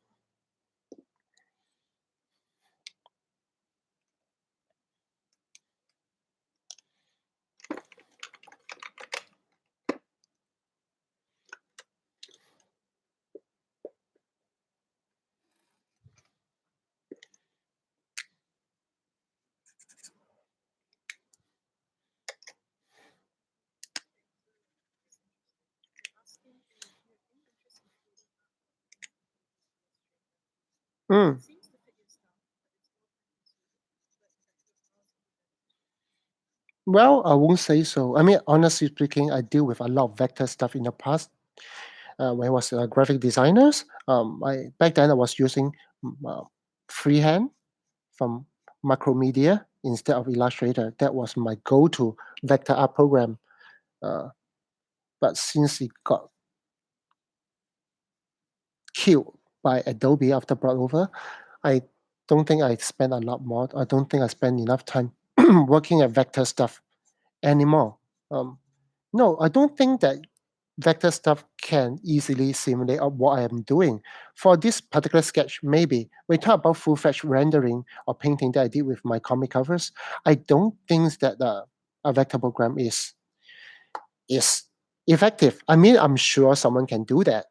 Mm. Well, I won't say so. I mean, honestly speaking, I deal with a lot of vector stuff in the past. When I was a graphic designers, I back then I was using freehand from Macromedia instead of Illustrator. That was my go-to vector art program. Uh, but since it got killed by Adobe after brought over, I don't think I spend a lot more. I don't think I spend enough time working at vector stuff anymore. Um, no, I don't think that vector stuff can easily simulate out what I am doing. For this particular sketch, maybe we talk about full-fledged rendering or painting that I did with my comic covers. I don't think that a vector program is effective. I mean, I'm sure someone can do that,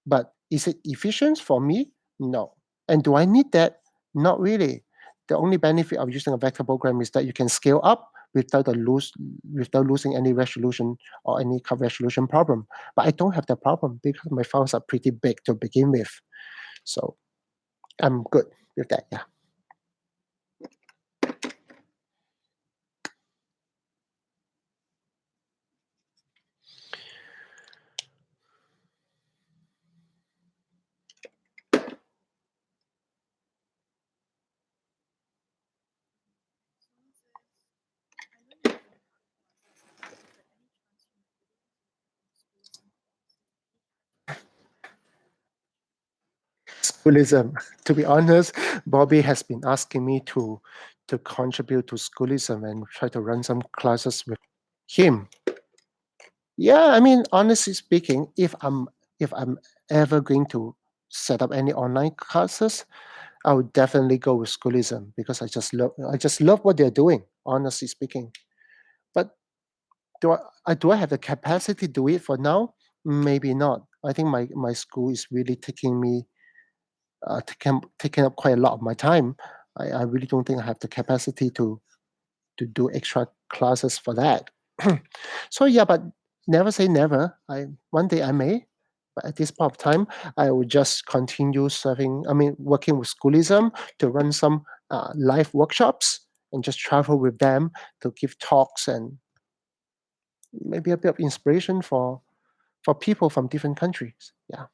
but is it efficient for me? No. And do I need that? Not really. The only benefit of using a vector program is that you can scale up without losing any resolution or any resolution problem. But I don't have that problem because my files are pretty big to begin with. So I'm good with that. Yeah. Schoolism. To be honest, Bobby has been asking me to contribute to schoolism and try to run some classes with him. Yeah, I mean, honestly speaking, if I'm ever going to set up any online classes, I would definitely go with schoolism because I just love what they're doing. Honestly speaking, but do I have the capacity to do it for now? Maybe not. I think my school is really taking up quite a lot of my time. I really don't think I have the capacity to do extra classes for that. So yeah, but never say never. I one day I may, but at this point of time, I will just continue serving. I mean, working with schoolism to run some live workshops and just travel with them to give talks and maybe a bit of inspiration for people from different countries. Yeah.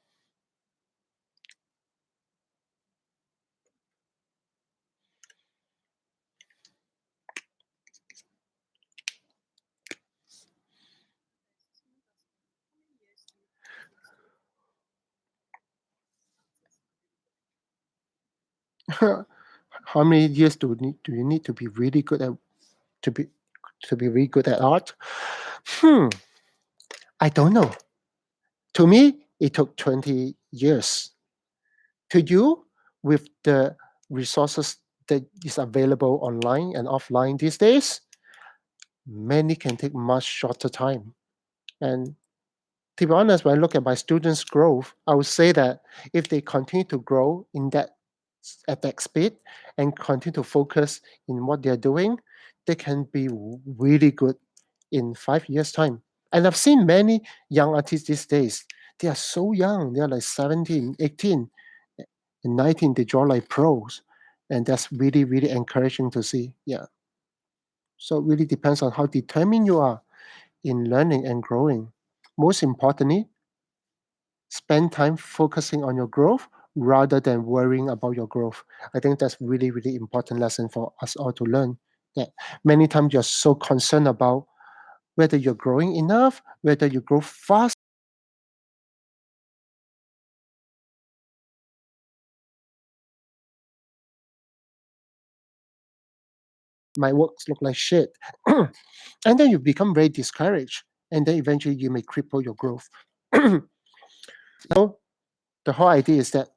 How many years do you need to be really good at to be to be really good at art? Hmm, I don't know. To me, it took 20 years. To you, with the resources that is available online and offline these days, many can take much shorter time. And to be honest, when I look at my students' growth, I would say that if they continue to grow at that speed and continue to focus in what they're doing, they can be really good in 5 years' time. And I've seen many young artists these days. They are so young. They're like 17, 18, and 19. They draw like pros. And that's really, really encouraging to see. Yeah. So it really depends on how determined you are in learning and growing. Most importantly, spend time focusing on your growth rather than worrying about your growth. I think that's really, really important lesson for us all to learn. That many times you're so concerned about whether you're growing enough, whether you grow fast. My works look like shit. And then you become very discouraged. And then eventually you may cripple your growth. So the whole idea is that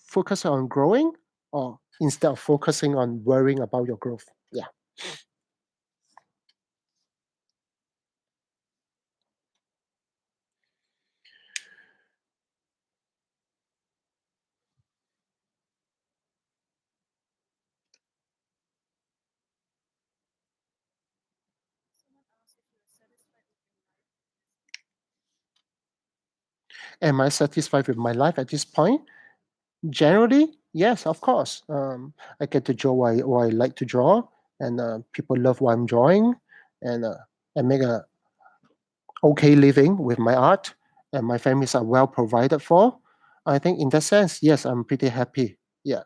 focus on growing or instead of focusing on worrying about your growth. Yeah. Am I satisfied with my life at this point? Generally, yes, of course. I get to draw what I like to draw, and people love what I'm drawing, and I make a okay living with my art, and my families are well provided for. I think in that sense, yes, I'm pretty happy. Yeah.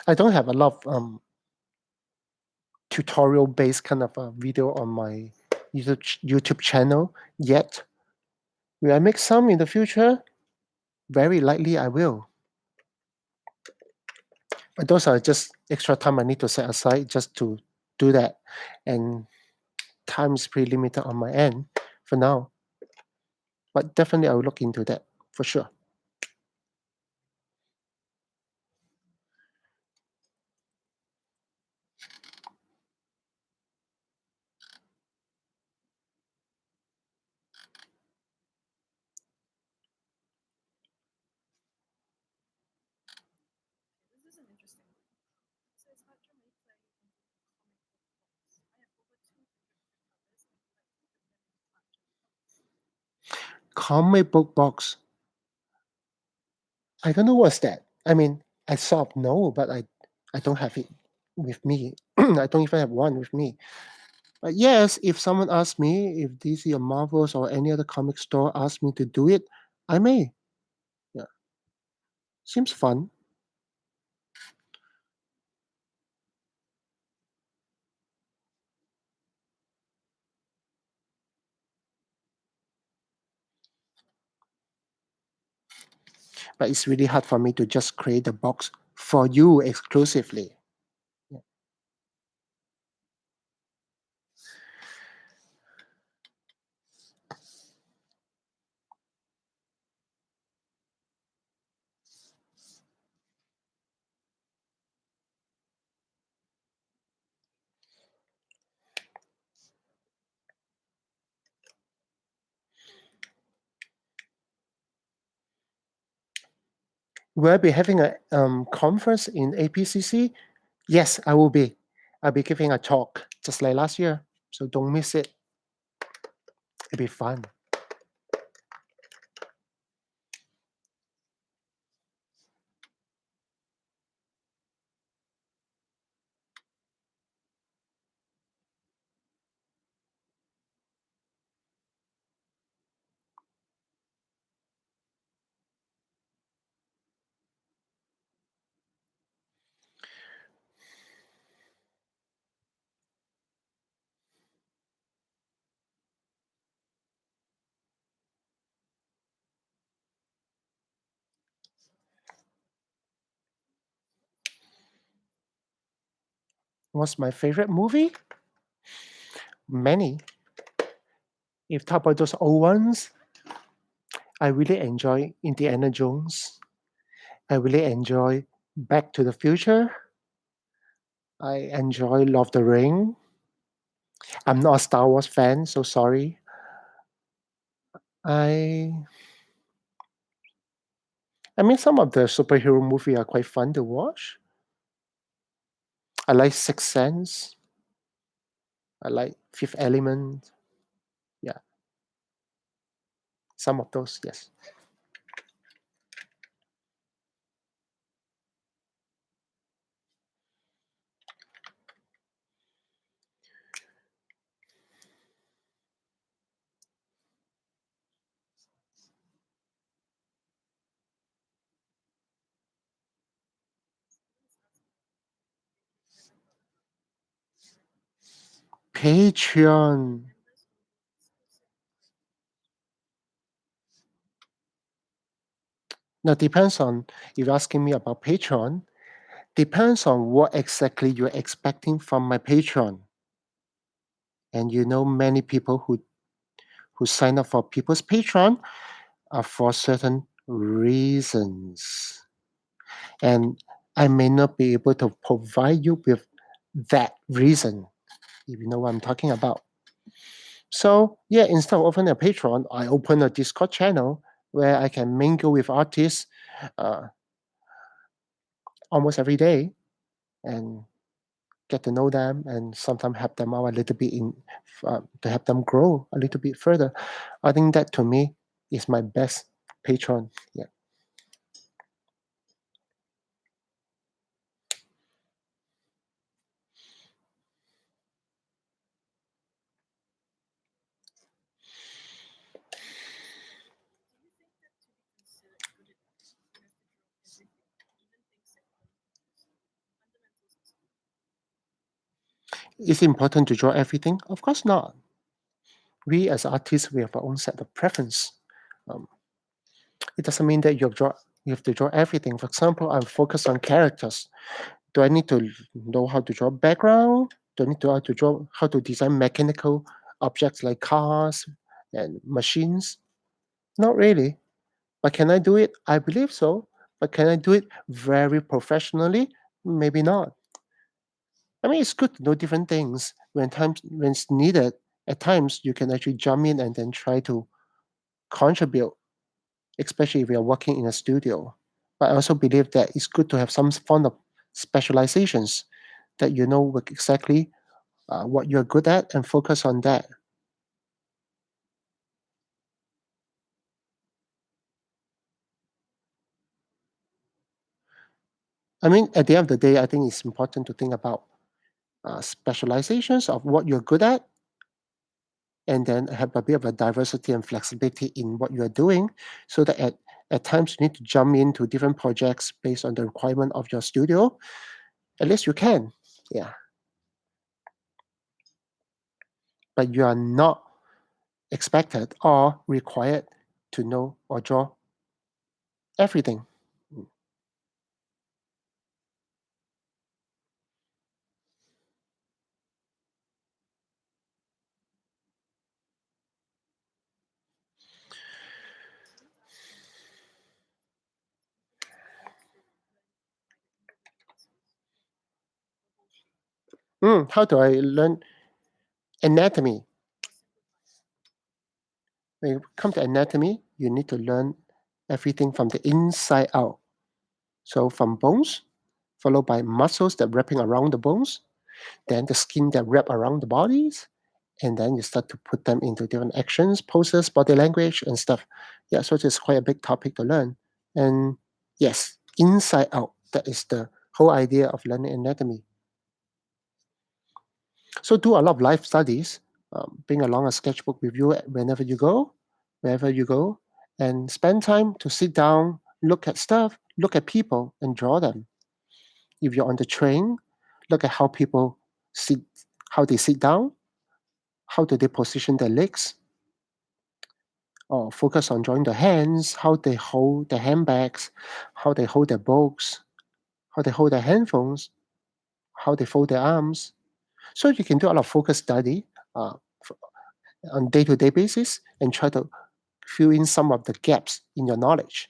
I don't have a lot of tutorial based kind of video on my YouTube channel yet. Will I make some in the future? Very likely I will. But those are just extra time I need to set aside just to do that. And time is pretty limited on my end for now. But definitely I will look into that for sure. Comic book box. I don't know what's that. I mean, I sort of know, but I don't have it with me. I don't even have one with me. But yes, if someone asks me, if DC or Marvels or any other comic store asks me to do it, I may. Yeah, seems fun. But it's really hard for me to just create a box for you exclusively. Yeah. Will I be having a conference in APCC? Yes, I will be. I'll be giving a talk just like last year. So don't miss it. It'll be fun. What's my favorite movie? Many. If talk about those old ones, I really enjoy Indiana Jones. I really enjoy Back to the Future. I enjoy Lord of the Ring. I'm not a Star Wars fan, so sorry. I I mean some of the superhero movie are quite fun to watch. I like Sixth Sense. I like Fifth Element. Yeah, some of those, yes. Patreon. Now depends on if you're asking me about Patreon, depends on what exactly you're expecting from my Patreon. And you know many people who sign up for people's Patreon are for certain reasons. And I may not be able to provide you with that reason, if you know what I'm talking about. So yeah, instead of opening a Patreon, I open a Discord channel where I can mingle with artists uh, almost every day and get to know them and sometimes help them out a little bit in to help them grow a little bit further. I think that to me is my best patron. Yeah. Is it important to draw everything? Of course not. We as artists, we have our own set of preference. Um, it doesn't mean that you have to draw everything. For example, I'm focused on characters. Do I need to know how to draw background? Do I need to know how to draw how to design mechanical objects like cars and machines? Not really. But can I do it? I believe so. But can I do it very professionally? Maybe not. I mean, it's good to know different things when it's needed. At times, you can actually jump in and then try to contribute, especially if you're working in a studio. But I also believe that it's good to have some form of specializations that you know exactly what you're good at and focus on that. I mean, at the end of the day, I think it's important to think about specializations of what you're good at and then have a bit of a diversity and flexibility in what you're doing so that at times you need to jump into different projects based on the requirement of your studio. At least you can. Yeah. But you are not expected or required to know or draw everything. How do I learn anatomy? When you come to anatomy, you need to learn everything from the inside out. So from bones, followed by muscles that wrapping around the bones, then the skin that wrap around the bodies, and then you start to put them into different actions, poses, body language, and stuff. Yeah, so it's quite a big topic to learn. And yes, inside out, that is the whole idea of learning anatomy. So do a lot of life studies, bring along a sketchbook with you whenever you go, wherever you go, and spend time to sit down, look at stuff, look at people, and draw them. If you're on the train, look at how people sit, how they sit down, how do they position their legs, or focus on drawing the hands, how they hold their handbags, how they hold their books, how they hold their handphones, how they fold their arms. So you can do a lot of focus study uh, f- on day-to-day basis and try to fill in some of the gaps in your knowledge.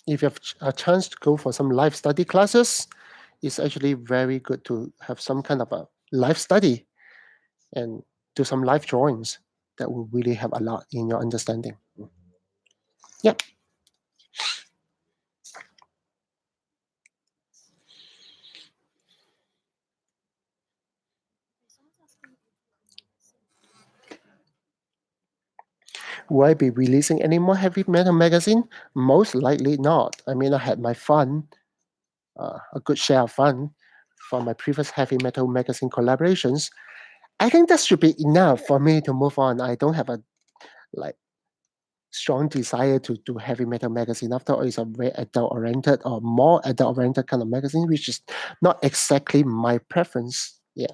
If you have a chance to go for some life study classes, it's actually very good to have some kind of a life study and do some life drawings that will really help a lot in your understanding. Yeah. Will I be releasing any more heavy metal magazine? Most likely not. I mean, I had my fun, a good share of fun from my previous heavy metal magazine collaborations. I think that should be enough for me to move on. I don't have a like strong desire to do heavy metal magazine. After all, it's a very adult oriented or more adult oriented kind of magazine, which is not exactly my preference. Yeah.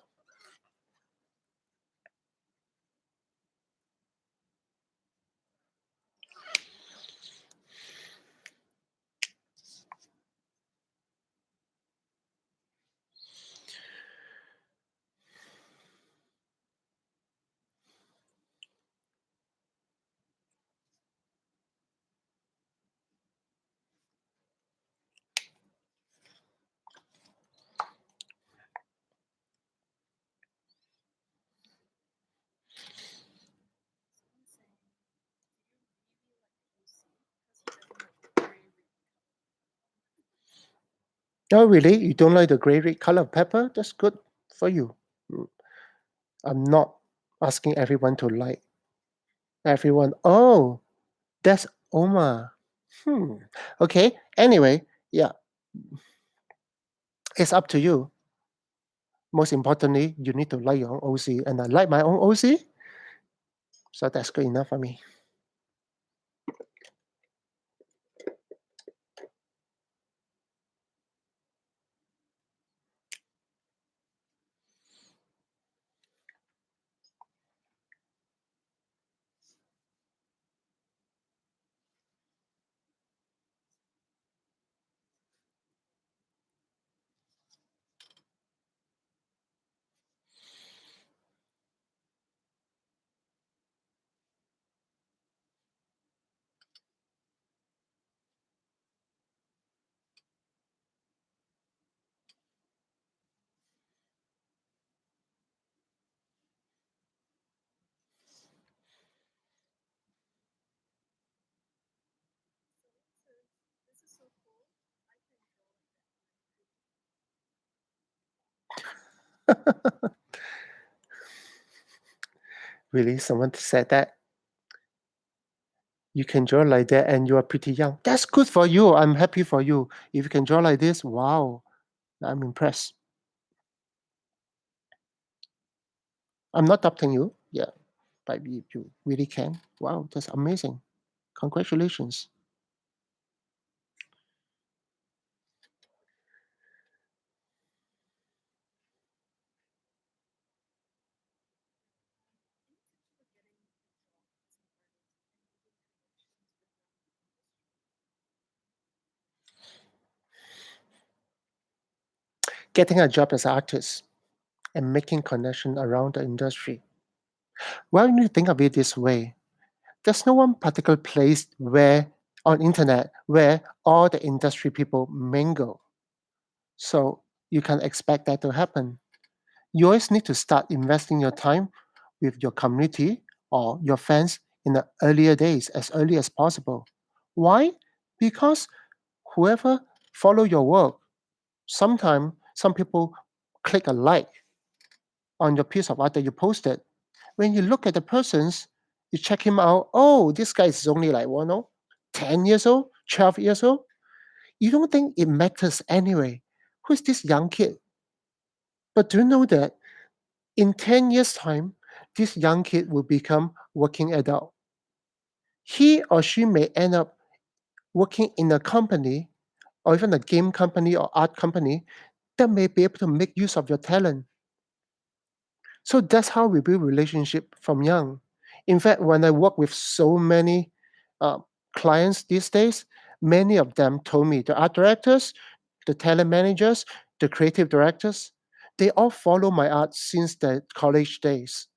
Oh, really? You don't like the gray red color of pepper? That's good for you. Mm, I'm not asking everyone to like everyone. Oh, that's Oma. Hmm. Okay. Anyway, yeah, it's up to you. Most importantly, you need to like your own OC, and I like my own OC, so that's good enough for me. Really, someone said that you can draw like that and you are pretty young. That's good for you. I'm happy for you. If you can draw like this, wow, I'm impressed. I'm not doubting you. Yeah, but you really can. Wow, that's amazing. Congratulations. Getting a job as an artist and making connection around the industry. Well, when you think of it this way, there's no one particular place where on internet where all the industry people mingle. So you can expect that to happen. You always need to start investing your time with your community or your fans in the earlier days, as early as possible. Why? Because whoever follow your work, sometimes some people click a like on your piece of art that you posted. When you look at the persons, you check him out. Oh, this guy is only like, 10 years old, 12 years old. You don't think it matters anyway. Who's this young kid? But do you know that in 10 years' time, this young kid will become working adult. He or she may end up working in a company or even a game company or art company that may be able to make use of your talent. So that's how we build relationship from young. In fact, when I work with so many uh, clients these days, many of them told me the art directors, the talent managers, the creative directors, they all follow my art since the college days.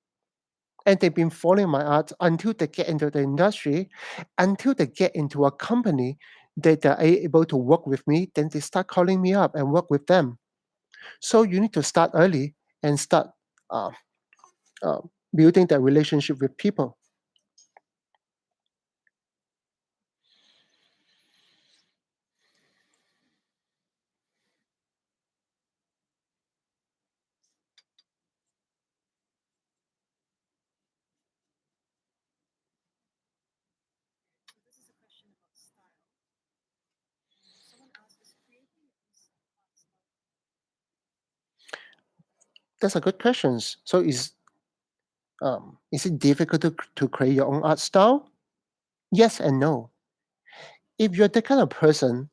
And they've been following my art until they get into the industry, until they get into a company that they're able to work with me, then they start calling me up and work with them. So you need to start early and start uh, uh, building that relationship with people. That's a good question. So is it difficult to create your own art style? Yes and no. If you're the kind of person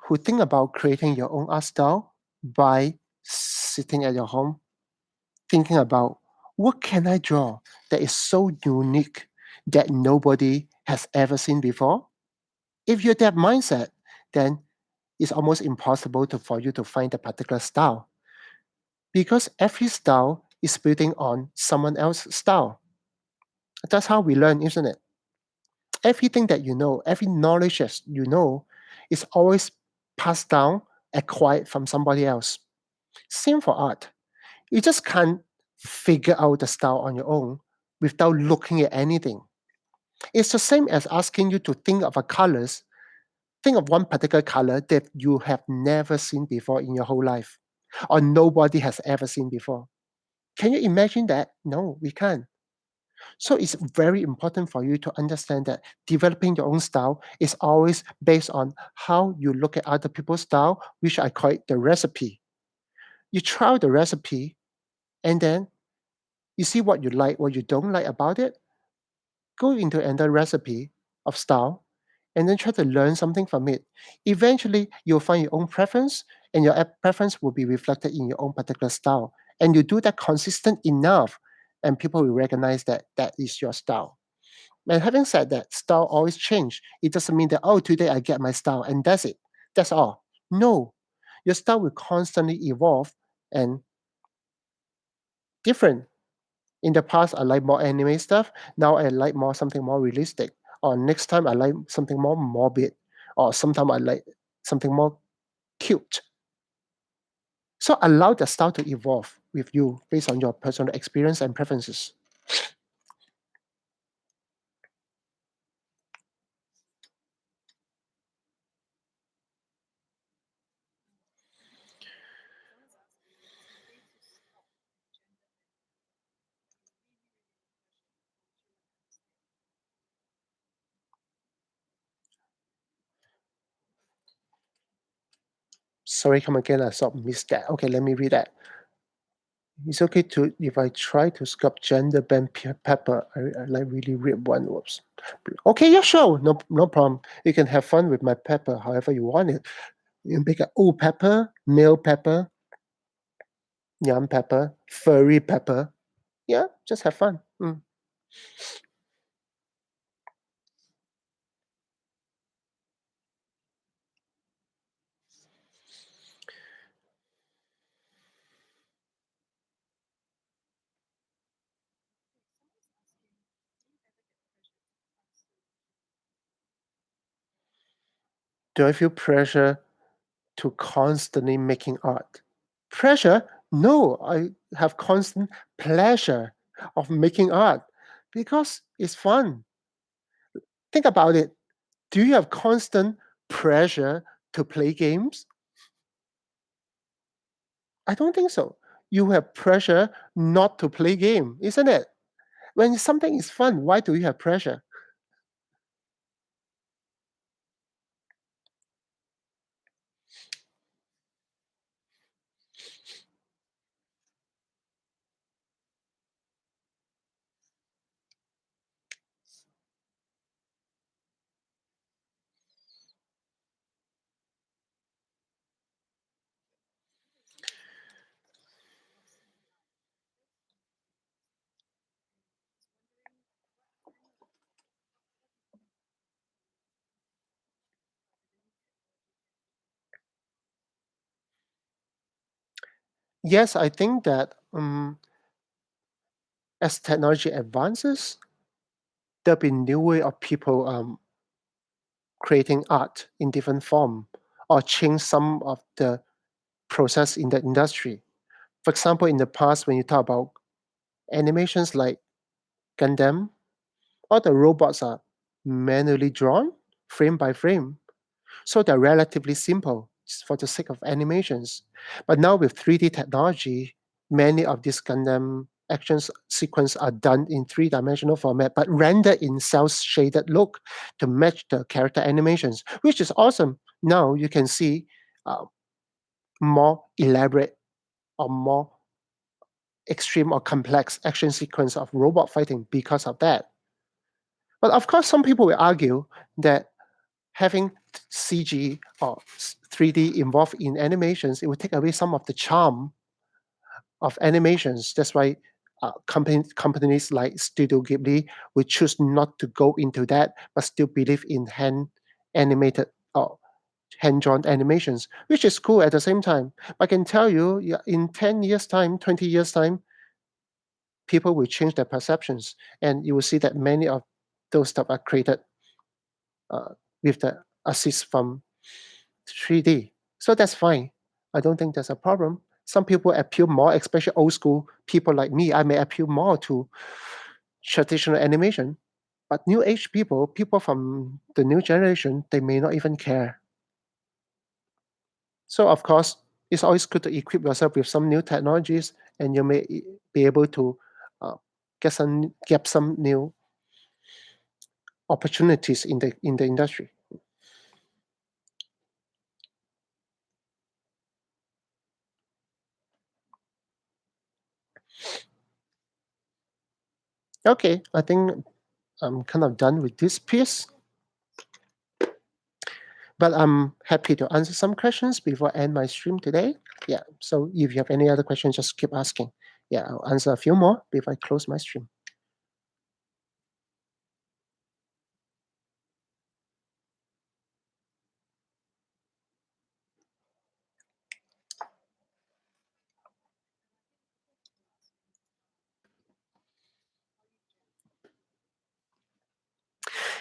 who think about creating your own art style by sitting at your home, thinking about what can I draw that is so unique that nobody has ever seen before? If you're that mindset, then it's almost impossible for you to find a particular style because every style is building on someone else's style. That's how we learn, isn't it? Everything that you know, every knowledge that you know, is always passed down, acquired from somebody else. Same for art. You just can't figure out the style on your own without looking at anything. It's the same as asking you to think of a colors, think of one particular color that you have never seen before in your whole life, or nobody has ever seen before. Can you imagine that? No, we can't. So it's very important for you to understand that developing your own style is always based on how you look at other people's style, which I call it the recipe. You try the recipe and then you see what you like, what you don't like about it, go into another recipe of style, and then try to learn something from it. Eventually, you'll find your own preference, and your preference will be reflected in your own particular style. And you do that consistent enough, and people will recognize that that is your style. And having said that, style always change. It doesn't mean that, oh, today I get my style and that's it. That's all. No. Your style will constantly evolve and different. In the past, I like more anime stuff. Now I like more something more realistic. Or next time I like something more morbid. Or sometimes I like something more cute. So allow the style to evolve with you based on your personal experience and preferences. Sorry, come again. I sort of missed that. Okay, let me read that. It's okay to if I try to sculpt gender band pepper. I like really rip one. Whoops. Okay, yeah, sure. No problem. You can have fun with my pepper however you want it. You can make an old pepper, male pepper, young pepper, furry pepper. Yeah, just have fun. Mm. Do I feel pressure to constantly making art? Pressure? No, I have constant pleasure of making art because it's fun. Think about it. Do you have constant pressure to play games? I don't think so. You have pressure not to play game, isn't it? When something is fun, why do you have pressure? Yes, I think that as technology advances, there'll be new way of people creating art in different form or change some of the process in the industry. For example, in the past, when you talk about animations like Gundam, all the robots are manually drawn frame by frame. So they're relatively simple just for the sake of animations. But now with 3D technology, many of these Gundam actions sequence are done in three-dimensional format, but rendered in cel-shaded look to match the character animations, which is awesome. Now you can see uh, more elaborate or more extreme or complex action sequence of robot fighting because of that. But of course, some people will argue that having CG or 3D involved in animations, it will take away some of the charm of animations. That's why companies like Studio Ghibli will choose not to go into that, but still believe in hand animated or hand drawn animations, which is cool at the same time. I can tell you, yeah, in 10 years' time, 20 years' time, people will change their perceptions, and you will see that many of those stuff are created uh, with the assist from 3D. So that's fine. I don't think there's a problem. Some people appeal more, especially old school people like me. I may appeal more to traditional animation. But new age people, people from the new generation, they may not even care. So of course, it's always good to equip yourself with some new technologies, and you may be able to uh, get some new opportunities in the industry. Okay, I think I'm kind of done with this piece, but I'm happy to answer some questions before I end my stream today. Yeah, so if you have any other questions, just keep asking. Yeah, I'll answer a few more before I close my stream.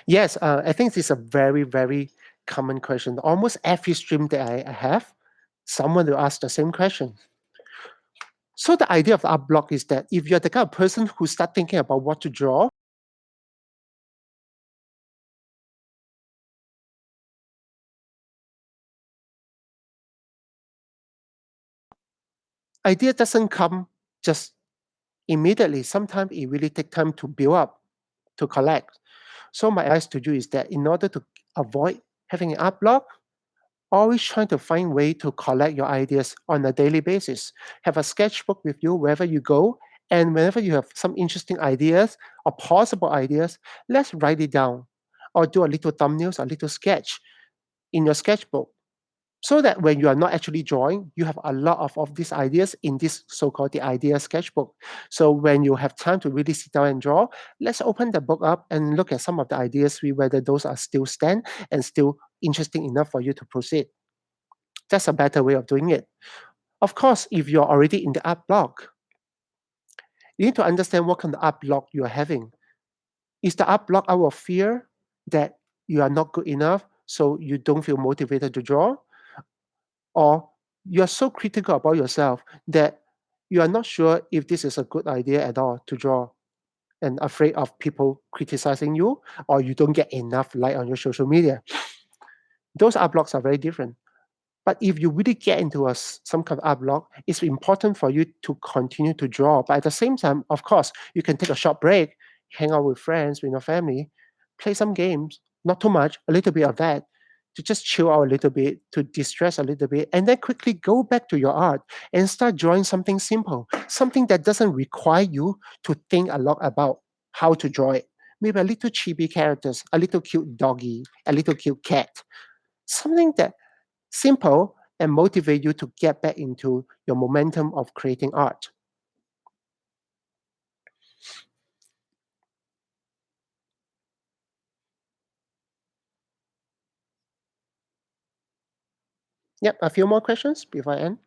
Yes, I think this is a very, very common question. Almost every stream that I have, someone will ask the same question. So the idea of the art block is that if you're the kind of person who start thinking about what to draw, idea doesn't come just immediately. Sometimes it really take time to build up, to collect. So my advice to you is that in order to avoid having an art block, Always trying to find way to collect your ideas on a daily basis. Have a sketchbook with you wherever you go, and whenever you have some interesting ideas or possible ideas, let's write it down or do a little thumbnails, a little sketch in your sketchbook so that when you are not actually drawing, you have a lot of these ideas in this so-called the idea sketchbook. So when you have time to really sit down and draw, let's open the book up and look at some of the ideas, see whether those are still stand and still interesting enough for you to proceed. That's a better way of doing it. Of course, if you're already in the art block, you need to understand what kind of art block you're having. Is the art block out of fear that you are not good enough, so you don't feel motivated to draw? Or you're so critical about yourself that you are not sure if this is a good idea at all to draw and afraid of people criticizing you, or you don't get enough like on your social media? Those art blocks are very different. But if you really get into some kind of art block, it's important for you to continue to draw. But at the same time, of course, you can take a short break, hang out with friends, with your family, play some games, not too much, a little bit of that, to just chill out a little bit, to distress a little bit, and then quickly go back to your art and start drawing something simple, something that doesn't require you to think a lot about how to draw it. Maybe a little chibi characters, a little cute doggy, a little cute cat, something that simple and motivate you to get back into your momentum of creating art. Yep, a few more questions before I end.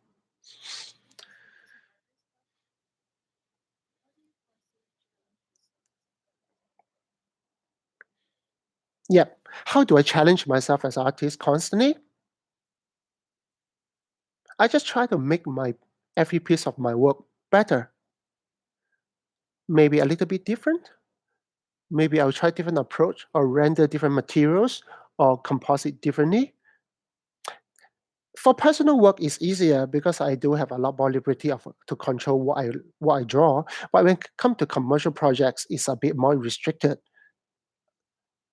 Yep. How do I challenge myself as an artist constantly? I just try to make my every piece of my work better. Maybe a little bit different. Maybe I'll try different approach or render different materials or composite differently. For personal work, it's easier because I do have a lot more liberty of to control what I draw. But when it come to commercial projects, it's a bit more restricted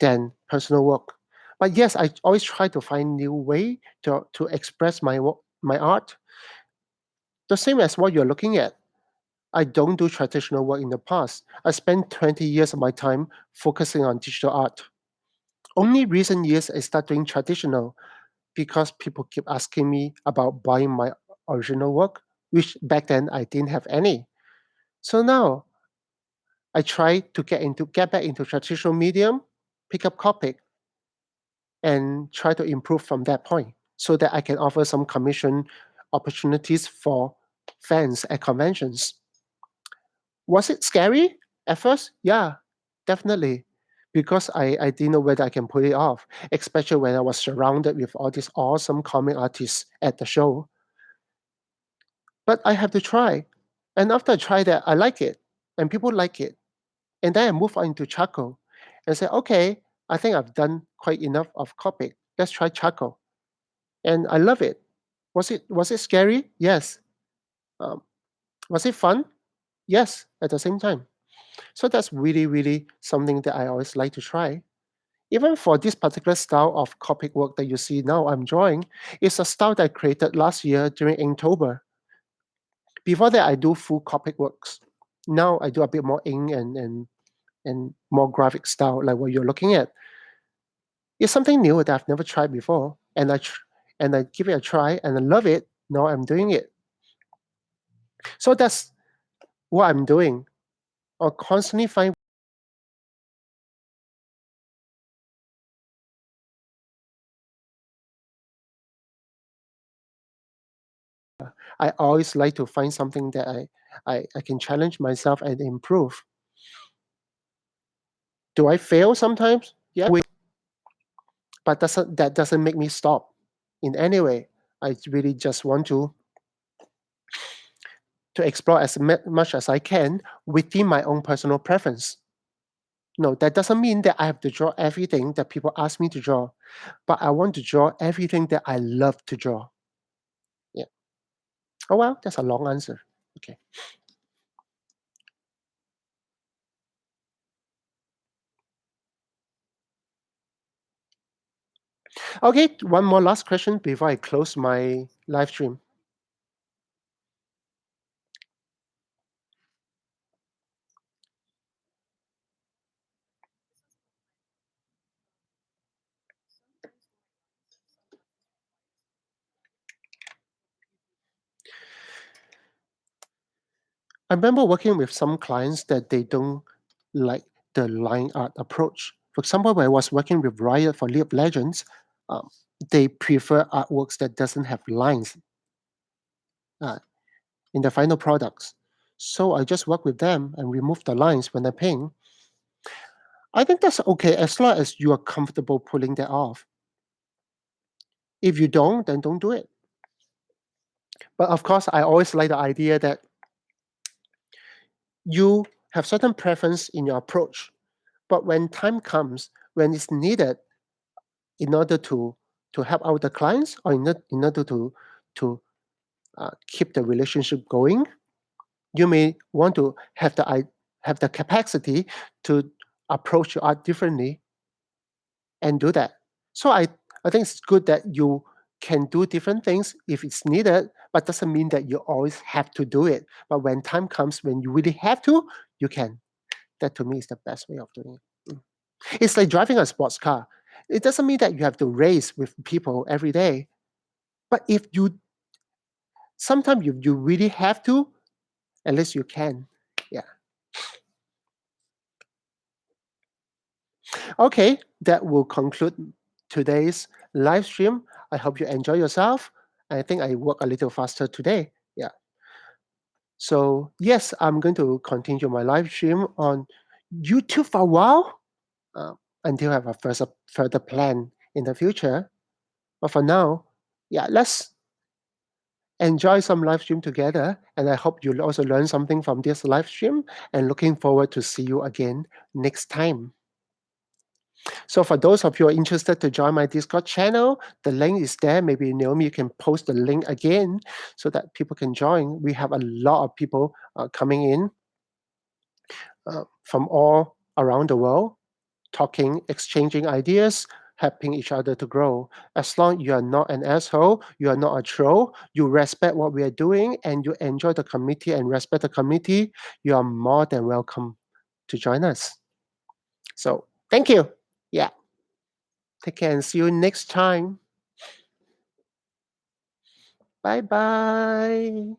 than personal work. But yes, I always try to find new way to express my work, my art. The same as what you're looking at. I don't do traditional work in the past. I spent 20 years of my time focusing on digital art. Only recent years I start doing traditional because people keep asking me about buying my original work, which back then I didn't have any. So now I try to get back into traditional medium, pick up Copic, and try to improve from that point so that I can offer some commission opportunities for fans at conventions. Was it scary at first? Yeah, definitely. Because I didn't know whether I can pull it off, especially when I was surrounded with all these awesome comic artists at the show. But I have to try. And after I try that, I like it. And people like it. And then I move on to Chaco and say, okay, I think I've done quite enough of Copic. Let's try Chaco. And I love it. Was it scary? Yes. Um, was it fun? Yes, at the same time. So that's really, really something that I always like to try. Even for this particular style of Copic work that you see now I'm drawing, it's a style that I created last year during Inktober. Before that, I do full Copic works. Now I do a bit more ink and more graphic style, like what you're looking at. It's something new that I've never tried before, and I give it a try, and I love it. Now I'm doing it. So that's what I'm doing. I constantly find I always like to find something that I can challenge myself and improve. Do I fail sometimes? Yeah, but that doesn't make me stop in any way. I really just want to explore as much as I can within my own personal preference. No, that doesn't mean that I have to draw everything that people ask me to draw, but I want to draw everything that I love to draw. Yeah. Oh well, that's a long answer. Okay. Okay, one more last question before I close my live stream. I remember working with some clients that they don't like the line art approach. For example, when I was working with Riot for League of Legends, um, they prefer artworks that doesn't have lines uh, in the final products. So I just work with them and remove the lines when I paint. I think that's okay as long as you are comfortable pulling that off. If you don't, then don't do it. But of course, I always like the idea that you have certain preference in your approach. But when time comes, when it's needed in order to help out the clients or in order to keep the relationship going, you may want to have the capacity to approach your art differently and do that. So I think it's good that you can do different things if it's needed, but doesn't mean that you always have to do it. But when time comes when you really have to, you can. That to me is the best way of doing it. It's like driving a sports car. It doesn't mean that you have to race with people every day. But if you sometimes you really have to, at least you can. Yeah. Okay, that will conclude today's live stream. I hope you enjoy yourself. I think I work a little faster today. Yeah. So yes, I'm going to continue my live stream on YouTube for a while uh, until I have a further plan in the future. But for now, yeah, let's enjoy some live stream together. And I hope you'll also learn something from this live stream. And looking forward to see you again next time. So for those of you who are interested to join my Discord channel, the link is there. Maybe Naomi, you can post the link again so that people can join. We have a lot of people coming in from all around the world, talking, exchanging ideas, helping each other to grow. As long you are not an asshole, you are not a troll, you respect what we are doing, and you enjoy the committee and respect the committee, you are more than welcome to join us. So thank you. Yeah. Take care and see you next time. Bye bye.